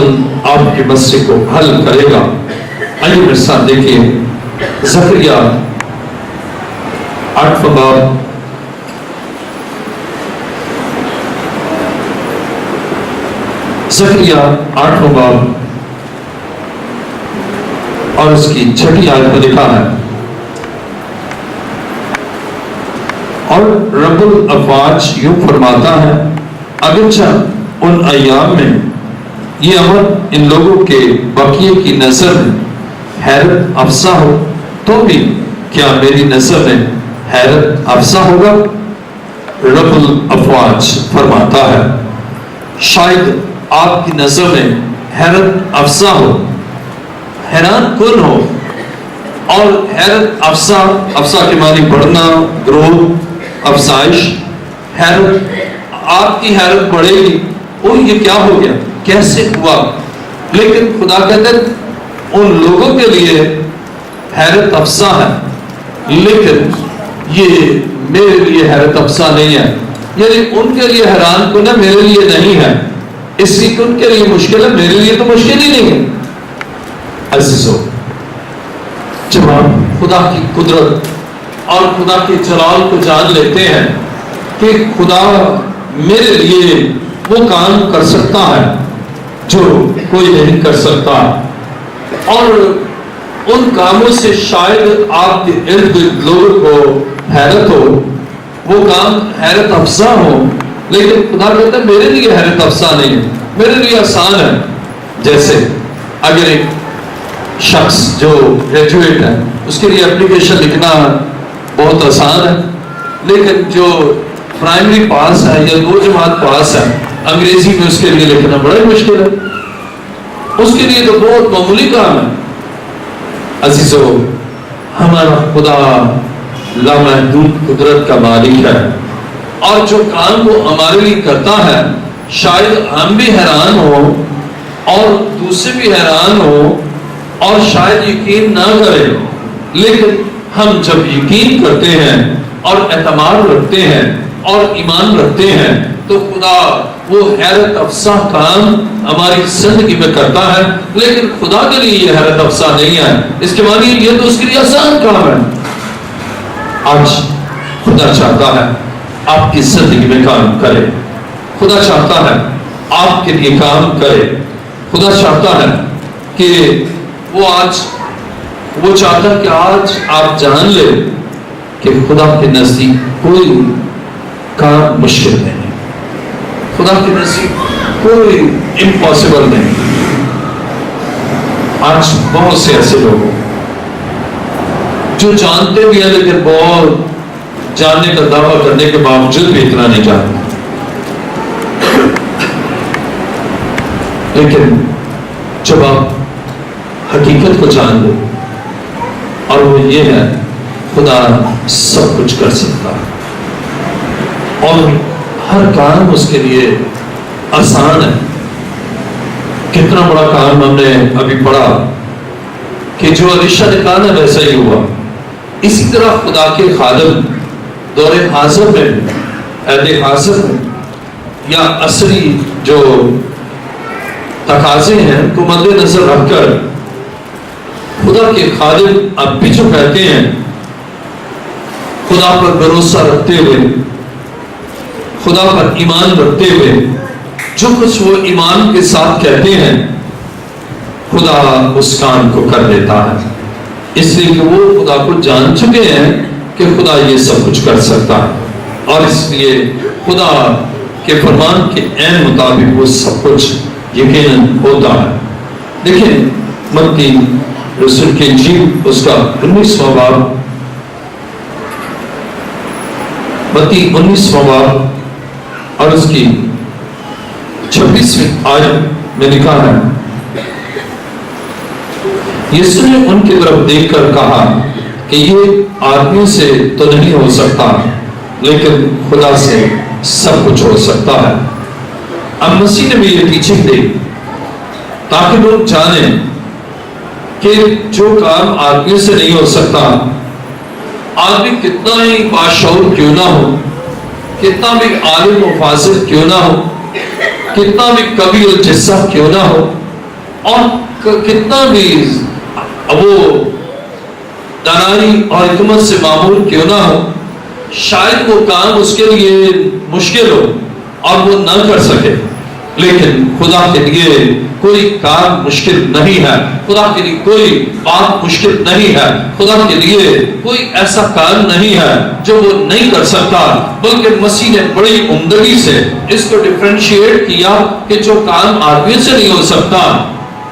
آپ کی مسئلے کو حل کرے گا. آئیے میرے ساتھ دیکھیے زکریا 8واں باب, زکریا 8واں باب اور اس کی 6 آیت میں لکھا ہے, اور رب الافواج یوں فرماتا ہے, اگرچہ ان ایام میں یہ عمل ان لوگوں کے بقیے کی نظر میں حیرت افزا ہو, تو بھی کیا میری نظر میں حیرت افزا ہوگا؟ رب الافواج فرماتا ہے, شاید آپ کی نظر میں حیرت افزا ہو, حیران کن ہو. اور حیرت افزا کے معنی بڑھنا, گروتھ, افزائش. حیرت آپ کی حیرت بڑھے گی, وہ یہ کیا ہو گیا, کیسے ہوا؟ لیکن خدا کہتے ہیں ان لوگوں کے لیے حیرت افزا ہے, لیکن یہ میرے لیے حیرت افزا نہیں ہے. یعنی ان کے لیے حیران کن ہے, میرے لیے نہیں ہے. اس لیے ان کے لیے مشکل ہے, میرے لیے تو مشکل ہی نہیں ہے. عزیزو, جب آپ خدا کی قدرت اور خدا کے جلال کو جان لیتے ہیں کہ خدا میرے لیے وہ کام کر سکتا ہے جو کوئی نہیں کر سکتا, اور ان کاموں سے شاید آپ کے ارد گرد لوگوں کو حیرت ہو, وہ کام حیرت افزا ہو, لیکن خدا کہتا ہے میرے لیے حیرت افزا نہیں ہے, میرے لیے آسان ہے. جیسے اگر ایک شخص جو گریجویٹ ہے, اس کے لیے اپلیکیشن لکھنا بہت آسان ہے, لیکن جو پرائمری پاس ہے یا 2 جماعت پاس ہے, انگریزی میں اس کے لیے لکھنا بڑا ہی مشکل ہے. اس کے لیے تو بہت معمولی کام ہے. عزیزو, ہمارا خدا لامحدود قدرت کا مالک ہے, اور جو کام وہ ہمارے لیے کرتا ہے, شاید ہم بھی حیران ہو اور دوسرے بھی حیران ہو اور شاید یقین نہ کرے, لیکن ہم جب یقین کرتے ہیں اور اعتماد رکھتے ہیں اور ایمان رکھتے ہیں, تو خدا وہ حیرت افزا کام ہماری زندگی میں کرتا ہے. لیکن خدا کے لیے یہ حیرت افزا نہیں ہے, اس کے معنی یہ تو اس کے لیے آسان کام ہے. آج خدا چاہتا ہے آپ کی زندگی میں کام کرے, خدا چاہتا ہے آپ کے لیے کام کرے. خدا چاہتا ہے کہ وہ چاہتا ہے کہ آج آپ جان لیں کہ خدا کے نزدیک کوئی کام مشکل نہیں, خدا کے نزدیک کوئی امپاسبل نہیں. آج بہت سے ایسے لوگ جو جانتے بھی ہیں لیکن بہت جاننے کا دعویٰ کرنے کے باوجود بھی اتنا نہیں جانتے. لیکن جب آپ حقیقت کو جان لو اور وہ یہ ہے خدا سب کچھ کر سکتا ہے اور ہر کام اس کے لیے آسان ہے. کتنا بڑا کام ہم نے ابھی پڑھا کہ جو علیشا نے کہا نا ویسا ہی ہوا. اسی طرح خدا کے خادم دور حاضر میں عہد حاضر میں یا عصری جو تقاضے ہیں کو مد نظر رکھ کر خدا کے خادم اب بھی جو کہتے ہیں خدا پر بھروسہ رکھتے ہوئے خدا پر ایمان رکھتے ہوئے جو کچھ وہ ایمان کے ساتھ کہتے ہیں خدا اس کام کو کر دیتا ہے. اس لیے کہ وہ خدا کو جان چکے ہیں کہ خدا یہ سب کچھ کر سکتا ہے اور اس لیے خدا کے فرمان کے عین مطابق وہ سب کچھ یقیناً ہوتا ہے. دیکھیں متی رسول کی انجیل اس کا 19واں باب متی 19واں باب اور اس کی 26ویں آیت میں لکھا ہے یسوع نے ان کی طرف دیکھ کر کہا کہ یہ آدمی سے تو نہیں ہو سکتا لیکن خدا سے سب کچھ ہو سکتا ہے. اب مسیح نے بھی یہ ٹیچنگ دی تاکہ لوگ جانیں کہ جو کام آدمی سے نہیں ہو سکتا آدمی کتنا ہی باشعور کیوں نہ ہو کتنا بھی عالم و فاضل کیوں نہ ہو کتنا بھی قوی الجثہ کیوں نہ ہو اور کتنا بھی وہ دانائی اور حکمت سے معمول کیوں نہ ہو شاید وہ کام اس کے لیے مشکل ہو اور وہ نہ کر سکے لیکن خدا کے لیے کوئی کام مشکل نہیں ہے. خدا کے لیے کوئی بات مشکل نہیں ہے. خدا کے لیے کوئی ایسا کام نہیں ہے جو وہ نہیں کر سکتا بلکہ مسیح نے بڑی عمدگی سے اس کو ڈیفرینشیٹ کیا کہ جو کام آدمی سے نہیں ہو سکتا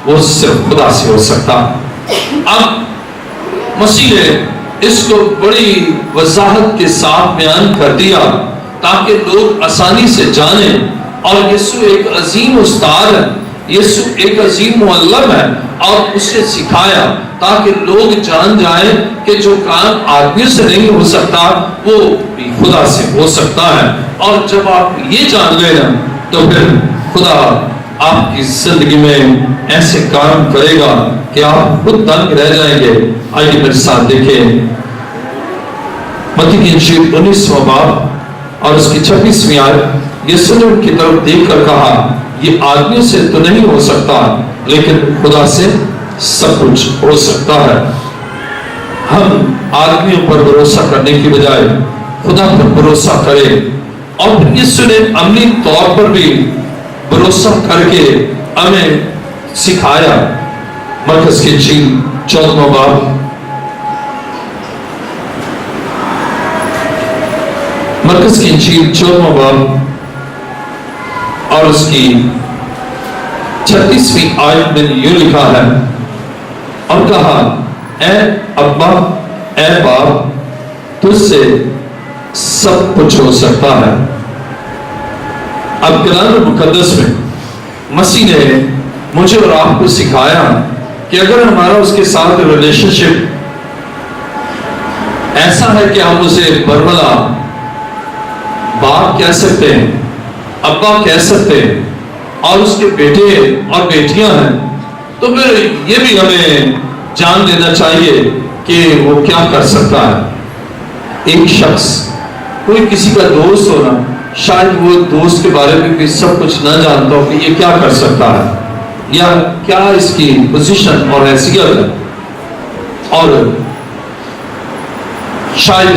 وہ صرف خدا سے ہو سکتا. اب مسیح نے اس کو بڑی وضاحت کے ساتھ بیان کر دیا تاکہ لوگ آسانی سے جانیں اور یسوع ایک عظیم استاد ہے یسوع ایک عظیم معلم ہے اور اسے سکھایا تاکہ لوگ جان جائیں کہ جو کام آدمی سے نہیں ہو سکتا وہ بھی خدا سے ہو سکتا ہے. اور جب آپ یہ جان لیں تو پھر خدا آپ کی زندگی میں ایسے کام کرے گا کہ آپ خود دنگ رہ جائیں گے. آئیے میرے ساتھ دیکھیں متی کی انجیل 19واں باب اور اس کی 26ویں آیت. یسوع نے ان کی طرف دیکھ کر کہا یہ آدمی سے تو نہیں ہو سکتا لیکن خدا سے سب کچھ ہو سکتا ہے. ہم آدمیوں پر بھروسہ کرنے کی بجائے خدا پر بھروسہ کریں اور پھر یسوع نے عملی طور پر بھی بھروسہ کر کے ہمیں سکھایا. مرکز کی انجیل 14واں باب مرکز کی انجیل 14واں باب اور اس کی 36ویں آیت میں یوں لکھا ہے اور کہا اے ابا اے باپ تجھ سے سب کچھ ہو سکتا ہے. اب کلام مقدس میں مسیح نے مجھے اور آپ کو سکھایا کہ اگر ہمارا اس کے ساتھ ریلیشن شپ ایسا ہے کہ ہم اسے برملا باپ کہہ سکتے ہیں ابا کہہ سکتے ہیں اور اس کے بیٹے اور بیٹیاں ہیں تو پھر یہ بھی ہمیں جان لینا چاہیے کہ وہ کیا کر سکتا ہے. ایک شخص کوئی کسی کا دوست ہونا شاید وہ دوست کے بارے میں بھی سب کچھ نہ جانتا ہو کہ یہ کیا کر سکتا ہے یا کیا اس کی پوزیشن اور حیثیت ہے اور شاید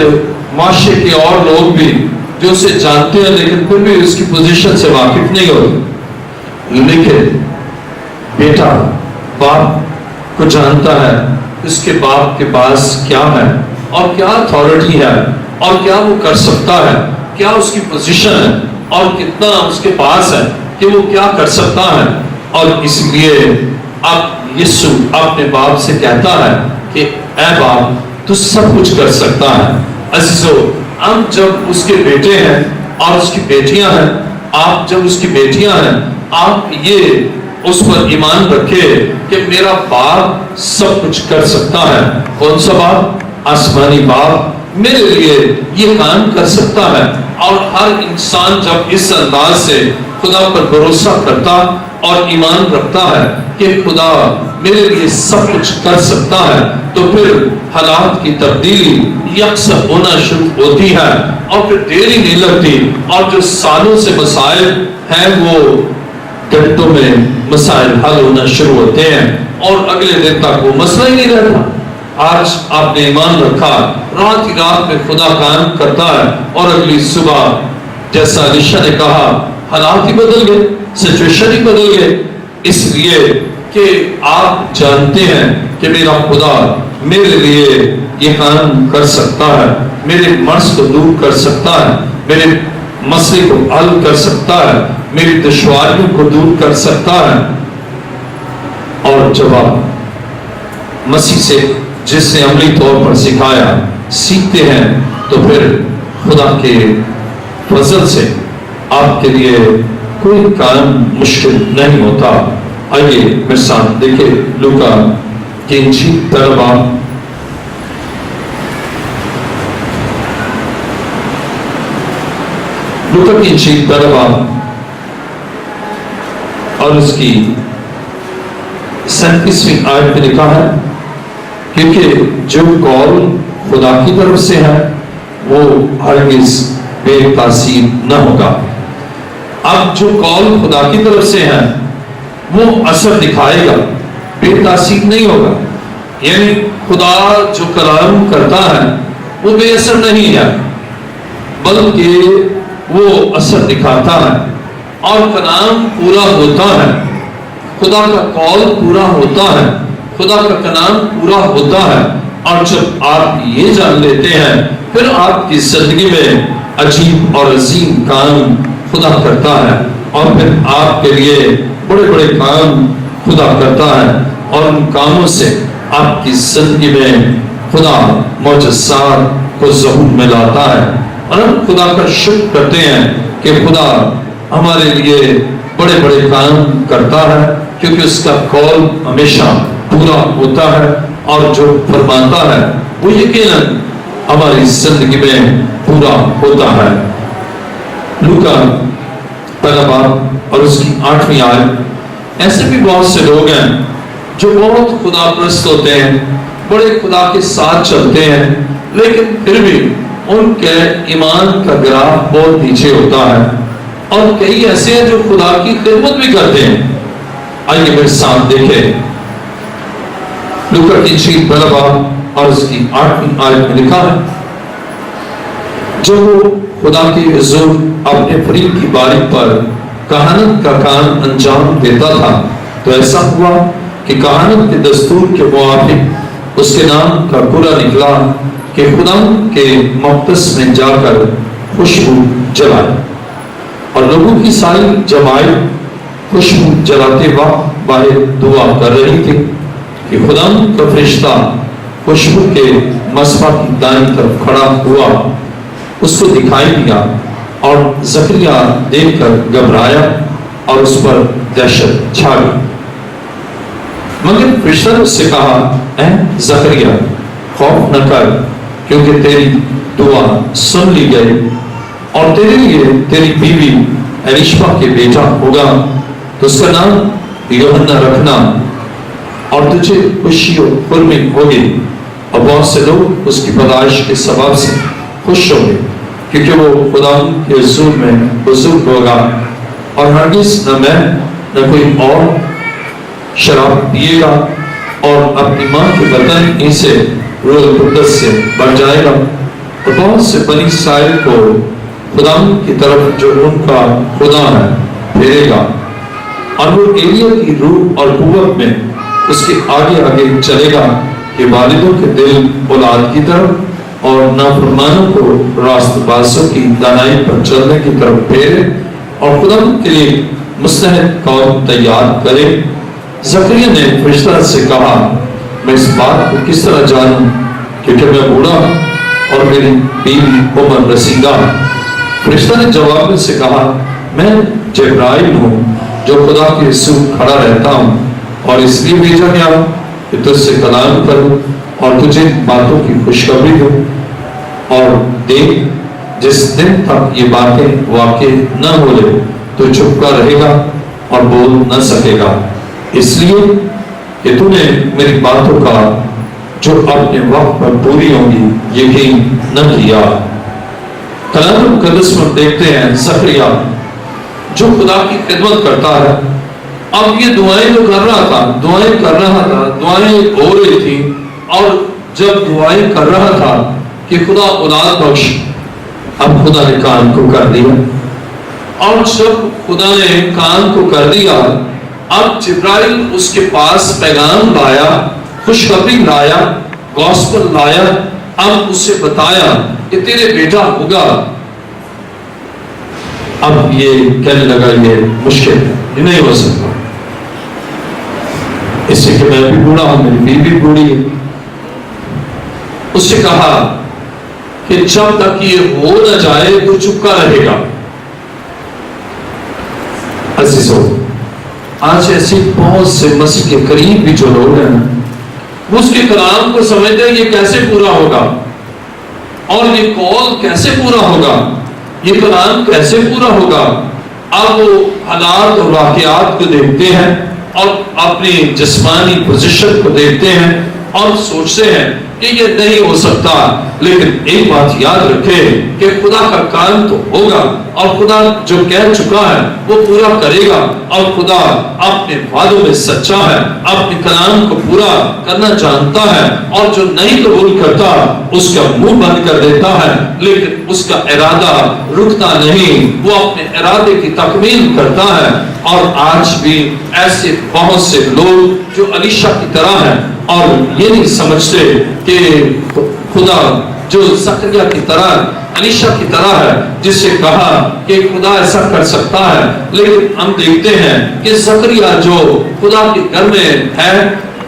معاشرے کے اور لوگ بھی جو اسے جانتے ہیں لیکن پھر بھی اس کی پوزیشن سے واقف نہیں ہوتے. لیکن بیٹا باپ کو جانتا ہے اس کے باپ کے پاس کیا ہے اور کیا اتھارٹی ہے اور کیا وہ کر سکتا ہے کیا اس کی پوزیشن ہے اور کتنا اس کے پاس ہے کہ وہ کیا کر سکتا ہے. اور اس لیے اب یسوع اپنے باپ سے کہتا ہے کہ اے باپ تو سب کچھ کر سکتا ہے۔ عزیزو، ہم جب اس کے بیٹے ہیں اور اس کی بیٹیاں ہیں، آپ جب اس کی بیٹیاں ہیں، آپ یہ اس پر ایمان رکھے کہ میرا باپ سب کچھ کر سکتا ہے۔ کون سا باپ؟ آسمانی باپ میرے لیے یہ کام کر سکتا ہے۔ اور ہر انسان جب اس انداز سے خدا پر بھروسہ کرتا اور ایمان رکھتا ہے کہ خدا میرے لیے سب کچھ کر سکتا ہے، تو پھر حالات کی تبدیلی یکسر ہونا شروع ہوتی ہے اور پھر دیری نہیں لگتی، اور جو سالوں سے مسائل ہیں وہ گھنٹوں میں مسائل حل ہونا شروع ہوتے ہیں اور اگلے دن تک وہ مسئلہ ہی نہیں رہتا۔ آج آپ نے ایمان رکھا، رات ہی رات میں خدا کام کرتا ہے اور اگلی صبح جیسا علیشا نے کہا حالات ہی بدل گئے، سچویشن ہی بدل گئے، اس لیے کہ آپ جانتے ہیں کہ میرا خدا میرے لیے یہ کام کر سکتا ہے، میرے مرض کو دور کر سکتا ہے، میرے مسئلے کو حل کر سکتا ہے، میری دشواریوں کو دور کر سکتا ہے۔ اور جب آپ مسیح سے جس نے عملی طور پر سکھایا سیکھتے ہیں تو پھر خدا کے فضل سے آپ کے لیے کوئی کام مشکل نہیں ہوتا۔ آئیے میرے ساتھ دیکھیں لوکا کی انجیل طلبہ لوکا کی انجیل طلبہ اور اس کی 37ویں آیت میں لکھا ہے، کیونکہ جو قول خدا کی طرف سے ہے وہ ہرگز بے تاثیر نہ ہوگا۔ اب جو قول خدا کی طرف سے ہے وہ اثر دکھائے گا، بے تاثیر نہیں ہوگا۔ یعنی خدا جو کلام کرتا ہے وہ بے اثر نہیں ہے، بلکہ وہ اثر دکھاتا ہے اور کلام پورا ہوتا ہے، خدا کا قول پورا ہوتا ہے، خدا کا کلام پورا ہوتا ہے۔ اور جب آپ یہ جان لیتے ہیں پھر آپ کی زندگی میں عجیب اور عظیم کام خدا کرتا ہے، اور پھر آپ کے لیے بڑے بڑے کام خدا کرتا ہے، اور ان کاموں سے آپ کی زندگی میں خدا معجزات کو ظہور میں لاتا ہے۔ اور ہم خدا کا شکر کرتے ہیں کہ خدا ہمارے لیے بڑے بڑے کام کرتا ہے، کیونکہ اس کا قول ہمیشہ پورا ہوتا ہے، اور جو فرماتا ہے وہ یقیناً ہماری زندگی میں پورا ہوتا ہے۔ لوکا پہلا باب اور اس کی 8ویں آیت۔ ایسے بھی بہت سے لوگ ہیں جو بہت خدا پرست ہوتے ہیں، بڑے خدا کے ساتھ چلتے ہیں، لیکن پھر بھی ان کے ایمان کا گراف بہت نیچے ہوتا ہے، اور کئی ایسے ہیں جو خدا کی خدمت بھی کرتے ہیں۔ آئیے میرے ساتھ دیکھیں لوکا کی انجیل پہلا باب اور اس کی 8ویں آیت میں لکھا ہے، جو خدا کے حضور اپنے فرید کی باری پر کہانت کا کام انجام دیتا تھا، تو ایسا ہوا کہ کہانت کے دستور کے موافق اس کے نام کا پورا نکلا کہ خدا کے مقدس میں جا کر خوشبو جلائے، اور لوگوں کی ساری جماعت خوشبو جلاتے وقت باہر دعا کر رہی تھی کہ خدا کا فرشتہ خوشبو کے مصباح کی دائیں طرف کھڑا ہوا، اس کو دکھائی دیا، اور زکریا دیکھ کر گھبرایا اور اس پر دہشت چھا گئی۔ مگر فرشتہ نے اس سے کہا، اے زکریا خوف نہ کر، کیونکہ تیری دعا سن لی گئی، اور تیرے لیے تیری بیوی الیشبا کے بیٹا ہوگا، تو اس کا نام یوحنا رکھنا، اور تجھے خوشی و خرمی ہوگی، اور بہت سے لوگ اس کی پیدائش کے سبب سے خوش ہوں گے، کیونکہ وہ خدا کے حضور میں بزرگ ہوگا، اور ہرگز نہ میں نہ کوئی اور شراب پیے گا، اور اپنی ماں کے بدن ہی سے روح القدس سے بڑھ جائے گا، اور بہت سے بنی اسرائیل کو خدا کی طرف جو ان کا خدا ہے پھیرے گا، اور وہ ایلیا کی روح اور قوت میں اس کے آگے آگے چلے گا کہ والدوں کے دل اولاد کی طرف اور نافرمانوں کو راست بازوں کی دانائی پر چلنے کی طرف پھیرے، اور خدا کے لیے مستحق قوم تیار کرے۔ زکریا نے فرشتہ سے کہا، میں اس بات کو کس طرح جانوں کیونکہ میں بوڑھا اور میری بیوی عمر رسیدہ۔ فرشتہ نے جواب میں سے کہا، میں جبرائیل ہوں جو خدا کے رسول کھڑا رہتا ہوں، اور اس لیے بھیجا گیا ہوں کہ تجھ سے کلام کروں اور تجھے باتوں کی خوشخبری دوں۔ اور دیکھ، جس دن تک یہ باتیں واقع نہ ہو لے تو چپ کر رہے گا اور بول نہ سکے گا، اس لیے کہ تو نے میری باتوں کا جو اپنے وقت پر پوری ہوں گی یقین نہ کیا۔ کلام مقدس میں دیکھتے ہیں زکریا جو خدا کی خدمت کرتا ہے، اب یہ دعائیں جو کر رہا تھا، دعائیں ہو رہی تھی، اور جب دعائیں کر رہا تھا کہ خدا اولاد بخش، اب خدا نے کان کو کر دیا، اور جب خدا نے کان کو کر دیا، اب جبرائیل اس کے پاس پیغام لایا، خوشخبری لایا، گوسپل لایا، اب اسے بتایا کہ تیرے بیٹا ہوگا۔ اب یہ کہنے لگا یہ مشکل ہے، یہ نہیں ہو سکتا، اس سے کہ میں بھی بوڑھا ہوں، میری بیوی بھی بوڑھی ہے۔ اس سے کہا کہ جب تک یہ ہو نہ جائے تو چپکا رہے گا۔ عزیزو، آج ایسے بہت سے مسیح کے قریب بھی جو لوگ ہیں وہ اس کے کلام کو سمجھتے ہیں یہ کیسے پورا ہوگا، اور یہ کال کیسے پورا ہوگا، یہ کلام کیسے پورا ہوگا۔ اب وہ حالات اور واقعات کو دیکھتے ہیں اور اپنی جسمانی پوزیشن کو دیکھتے ہیں اور سوچتے ہیں کہ یہ نہیں ہو سکتا، لیکن ایک بات یاد رکھے کہ خدا کا کام تو ہوگا، اور خدا جو کہہ چکا ہے وہ پورا کرے گا، اور خدا اپنے وعدوں میں سچا ہے، اپنے کلام کو پورا کرنا جانتا ہے، اور جو نہیں قبول کرتا اس کا منہ بند کر دیتا ہے، لیکن اس کا ارادہ رکتا نہیں، وہ اپنے ارادے کی تکمیل کرتا ہے۔ اور آج بھی ایسے بہت سے لوگ جو الیشا کی طرح ہیں اور یہ نہیں سمجھتے کہ خدا جو زکریا کی طرح، الیشا کی طرح ہے، جس سے کہا کہ خدا ایسا کر سکتا ہے، لیکن ہم دیکھتے ہیں کہ زکریا جو خدا کے گھر میں ہے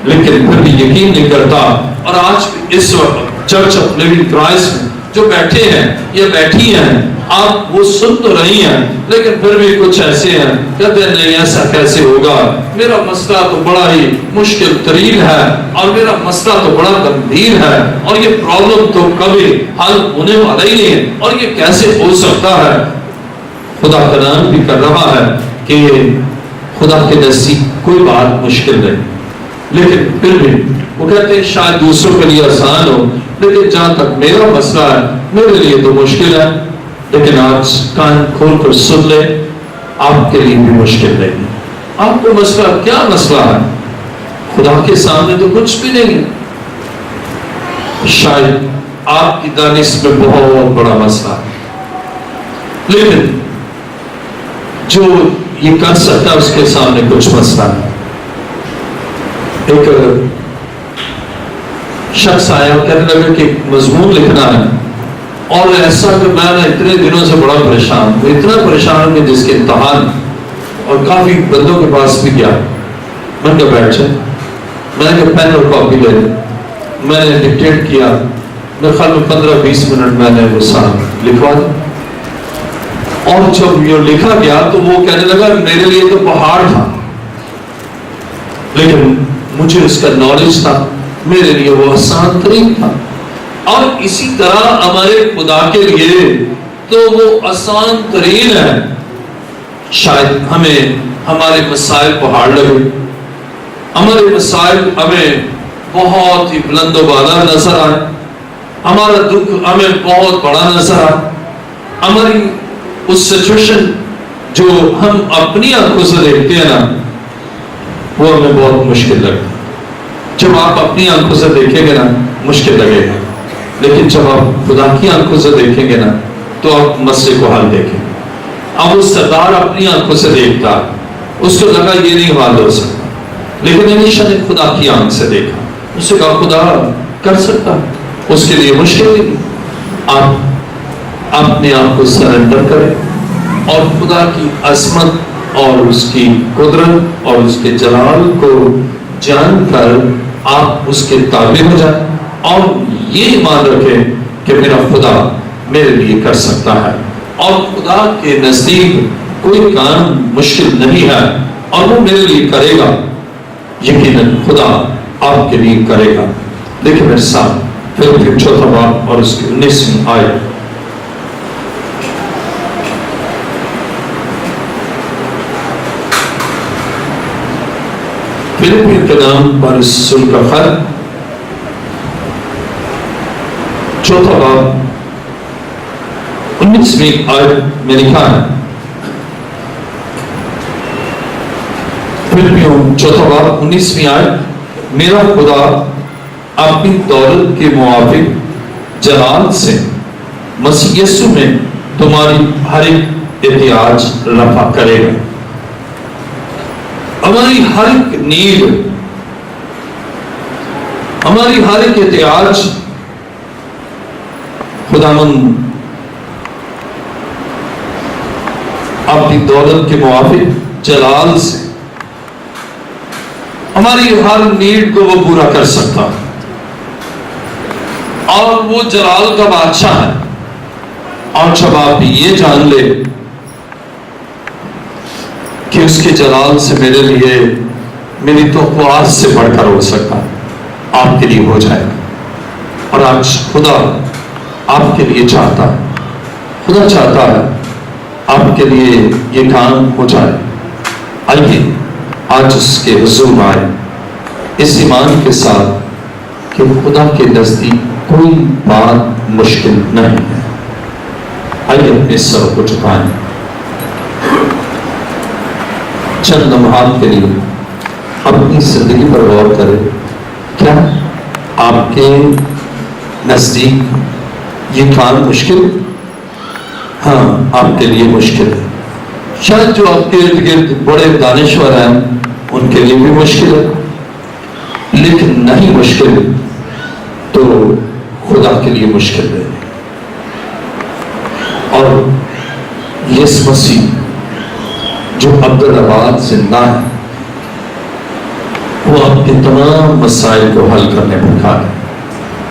لیکن پھر بھی یقین نہیں کرتا۔ اور آج بھی اس وقت چرچ آف لیونگ کرائسٹ میں جو بیٹھے ہیں یا بیٹھی ہیں، آپ وہ سن تو رہی ہیں لیکن پھر بھی کچھ ایسے ہیں کہتے ہیں نہیں ایسا کیسے ہوگا، میرا مسئلہ تو بڑا ہی مشکل ترین ہے، اور میرا مسئلہ تو بڑا گمبھیر ہے، اور یہ پرابلم تو کبھی حل ہونے والا ہی نہیں ہے، اور یہ کیسے ہو سکتا ہے۔ خدا کا نام بھی کر رہا ہے کہ خدا کے نزدیک کوئی بات مشکل نہیں، لیکن پھر بھی وہ کہتے ہیں شاید دوسروں کے لیے آسان ہو، لیکن جہاں تک میرا مسئلہ ہے میرے لیے تو مشکل ہے۔ لیکن آج کان کھول کر سن لے، آپ کے لیے بھی مشکل نہیں ہے۔ آپ کو مسئلہ کیا مسئلہ ہے؟ خدا کے سامنے تو کچھ بھی نہیں ہے، شاید آپ کی دانش میں بہت بڑا مسئلہ ہے، لیکن جو یہ کر سکتا ہے اس کے سامنے کچھ مسئلہ ہے۔ ایک شخص آیا اور کہنے لگا کہ مضمون لکھنا ہے، اور ایسا کہ میں نے اتنے دنوں سے بڑا پریشان ہوں، اتنا پریشان ہوں کہ جس کے امتحان، اور کافی بندوں کے پاس بھی گیا، میں نے کہا بیٹھ جائے، میں نے کہا پین اور کاپی لے لیں، میں نے ڈکٹیٹ کیا، میرے خیال میں 15-20 منٹ میں نے وہ ساتھ لکھوا دیا، اور جب یہ لکھا گیا تو وہ کہنے لگا میرے لیے تو پہاڑ تھا، لیکن مجھے اس کا نالج تھا، میرے لیے وہ آسان ترین تھا۔ اور اسی طرح ہمارے خدا کے لیے تو وہ آسان ترین ہے۔ شاید ہمیں ہمارے مسائل پہاڑ لگے، ہمارے مسائل ہمیں بہت ہی بلند و بالا نظر آئے، ہمارا دکھ ہمیں بہت بڑا نظر آئے، ہماری اس سچویشن جو ہم اپنی آنکھوں سے دیکھتے ہیں نا وہ ہمیں بہت مشکل لگتا ہے۔ جب آپ اپنی آنکھوں سے دیکھیں گے نا مشکل لگے گا، لیکن جب آپ خدا کی آنکھوں سے دیکھیں گے نا تو آپ مسئلے کو حل دیکھیں گے۔ اب وہ سردار اپنی آنکھوں سے دیکھتا، اس کو لگا یہ نہیں حل ہو سکتا، لیکن الیشا نے خدا کی آنکھ سے دیکھا، اس سے کہا خدا کر سکتا، اس کے لیے مشکل نہیں۔ آپ اپنے آپ کو سرنڈر کریں اور خدا کی عظمت اور اس کی قدرت اور اس کے جلال کو جان کر آپ اس کے تابع ہو جائیں، اور یہ ایمان رکھیں کہ میرا خدا میرے لیے کر سکتا ہے، اور خدا کے نزدیک کوئی کام مشکل نہیں ہے، اور وہ میرے لیے کرے گا، یقیناً خدا آپ کے لیے کرے گا۔ دیکھیں میرے ساتھ پھر چوتھا باب اور اس کی 19ویں آیت۔ فلپیوں کے نام پر رسول کا خط، چوتھا باب 19ویں آیت میں لکھا ہے، فلپیوں چوتھا باب 19ویں آیت، میرا خدا اپنی دولت کے موافق جلال سے مسیح یسوع میں تمہاری ہر ایک احتیاج رفع کرے گا۔ ہماری ہر ایک نیڈ، ہماری ہر ایک احتیاج خداوند اپنی دولت کے موافق جلال سے ہماری ہر نیڈ کو وہ پورا کر سکتا، اور وہ جلال کا بادشاہ ہے۔ اور جب آپ یہ جان لے کہ اس کے جلال سے میرے لیے میری توقعات سے بڑھ کر ہو سکتا، آپ کے لیے ہو جائے گا۔ اور آج خدا آپ کے لیے چاہتا ہے، خدا چاہتا ہے آپ کے لیے یہ کام ہو جائے۔ آئیے آج اس کے حضور آئے اس ایمان کے ساتھ کہ خدا کے نزدیک کوئی بات مشکل نہیں ہے۔ آئیے اپنے سر کو جھکائیں، چند لمحات کے لیے اپنی زندگی پر غور کریں۔ کیا آپ کے نزدیک یہ کام مشکل؟ ہاں، آپ کے لیے مشکل ہے۔ شاید جو آپ کے ارد گرد بڑے دانشور ہیں ان کے لیے بھی مشکل ہے، لیکن نہیں مشکل تو خدا کے لیے مشکل ہے۔ اور یسوع مسیح جو عبدالآباد زندہ ہے، وہ آپ کے تمام مسائل کو حل کرنے پر کھا ہے۔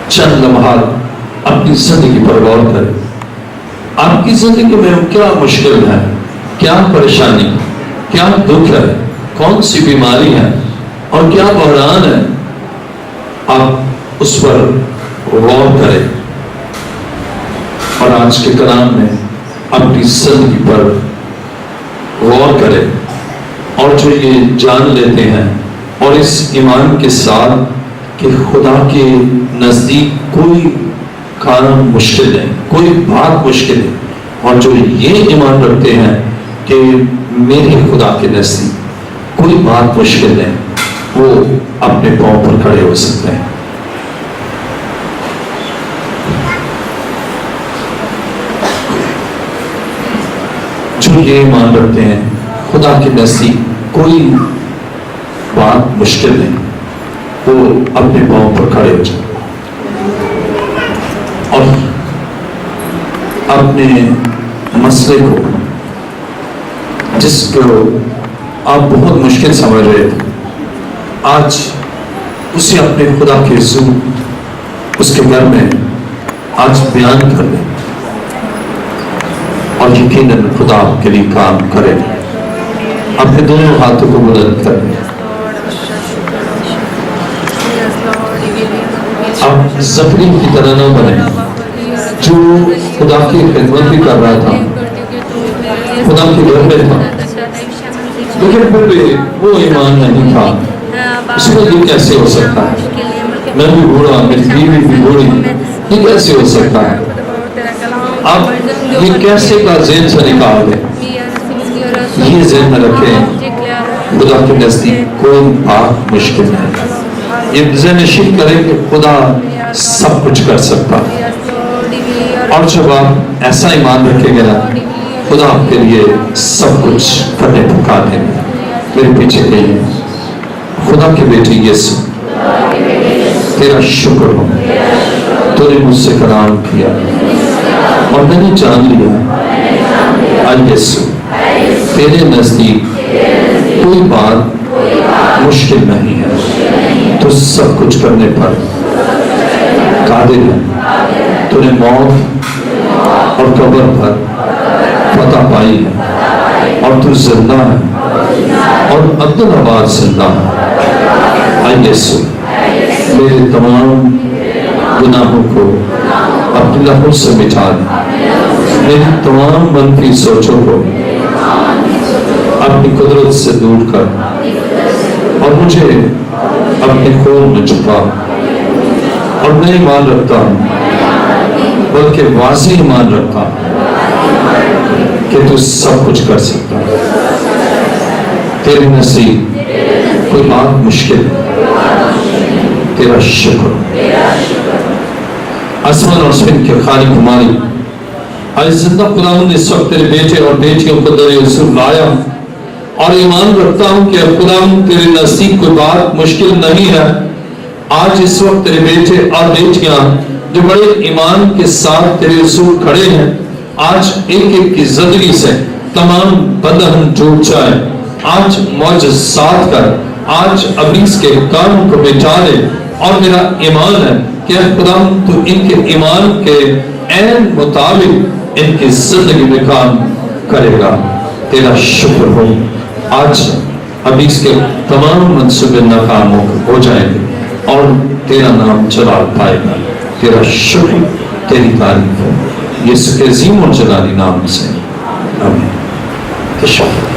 چند لمحات اپنی زندگی پر غور کریں۔ آپ کی زندگی میں کیا مشکل ہے، کیا پریشانی، کیا دکھ ہے، کون سی بیماری ہے اور کیا بحران ہے، آپ اس پر غور کریں اور آج کے کلام میں اپنی زندگی پر غور کریں، اور جو یہ جان لیتے ہیں اور اس ایمان کے ساتھ کہ خدا کے نزدیک کوئی کام مشکل نہیں، کوئی بات مشکل نہیں، اور جو یہ ایمان رکھتے ہیں کہ میرے خدا کے نزدیک کوئی بات مشکل نہیں، وہ اپنے پاؤں پر کھڑے ہو سکتے ہیں۔ جو یہ ایمان رکھتے ہیں خدا کے نزدیک کوئی بات مشکل نہیں، وہ اپنے پاؤں پر کھڑے ہو جائیں اور اپنے مسئلے کو، جس کو آپ بہت مشکل سمجھ رہے تھے، آج اسے اپنے خدا کے حضور اس کے گھر میں آج بیان کر دیں، اور یقیناً خدا آپ کے لیے کام کرے۔ اپنے دونوں ہاتھوں کو بلند کر دیں۔ آپ زخمی کی طرح نہ بنیں جو خدا کی خدمت بھی کر رہا تھا، خدا کے گھر میں تھا، لیکن پھر بھی وہ ایمان نہیں تھا۔ اس میں یہ کیسے ہو سکتا ہے، میں بھی بوڑھا، میری بیوی بھی بوڑھی، یہ کیسے ہو سکتا ہے؟ آپ یہ کیسے کا ذہن سے نکال دیں۔ یہ ذہن میں رکھیں خدا کے نزدیک کوئی بات مشکل نہیں۔ یہ ذہن نشین کریں کہ خدا سب کچھ کر سکتا، اور جب آپ ایسا ایمان رکھیں گے نا، خدا آپ کے لیے سب کچھ کرنے پکا دیں گے۔ میرے پیچھے کہیے، خدا کے بیٹے یسوع، تیرا شکر ہو، تو نے مجھ سے کلام کیا اور میں نے جان لیا، اے یسوع تیرے نزدیک کوئی بات مشکل نہیں ہے، تو سب کچھ کرنے پر قادر ہے, تو نے موت اور قبر پر فتح پائی ہے, اور تو زندہ ہے اور عبدالآباد زندہ ہے. اے یسوع, میرے تمام گناہوں کو اپنے لہو سے مٹا دے, میری تمام منفی سوچوں کو اپنی قدرت سے دور کر, اور مجھے اپنے خون میں چھپا. اور میں ایمان رکھتا ہوں, بلکہ واضح ایمان رکھتا ہوں کہ تو سب کچھ کر سکتا ہے. تیرے نزدیک کوئی بات مشکل ہے. تیرا شکر. آسمان اور زمین کے خالق و مالک, آج زندہ خداوند نے اس وقت تیرے بیٹے اور بیٹیوں کو در حضور لایا, اور ایمان رکھتا ہوں کہ خداوند تیرے نزدیک کوئی بات مشکل نہیں ہے. آج اس وقت تیرے بیٹے اور بیٹیاں جو بڑے ایمان کے ساتھ تیرے حضور کھڑے ہیں, آج ایک ایک کی زندگی سے تمام بندھن ٹوٹ جائے. آج معجزات کر, آج ابلیس کے کاموں کو مٹا دے. اور میرا ایمان ہے کہ خداوند تو ان کے ایمان کے عین مطابق ان کی زندگی میں کام کرے گا. تیرا شکر ہو. آج ابلیس کے تمام منصوبے ناکام ہو جائیں گے اور تیرا نام جلال پائے گا. تیرا شکر, تیری تعریف ہو, یسوع کے عظیم اور جلالی نام سے. آمین. تشکر.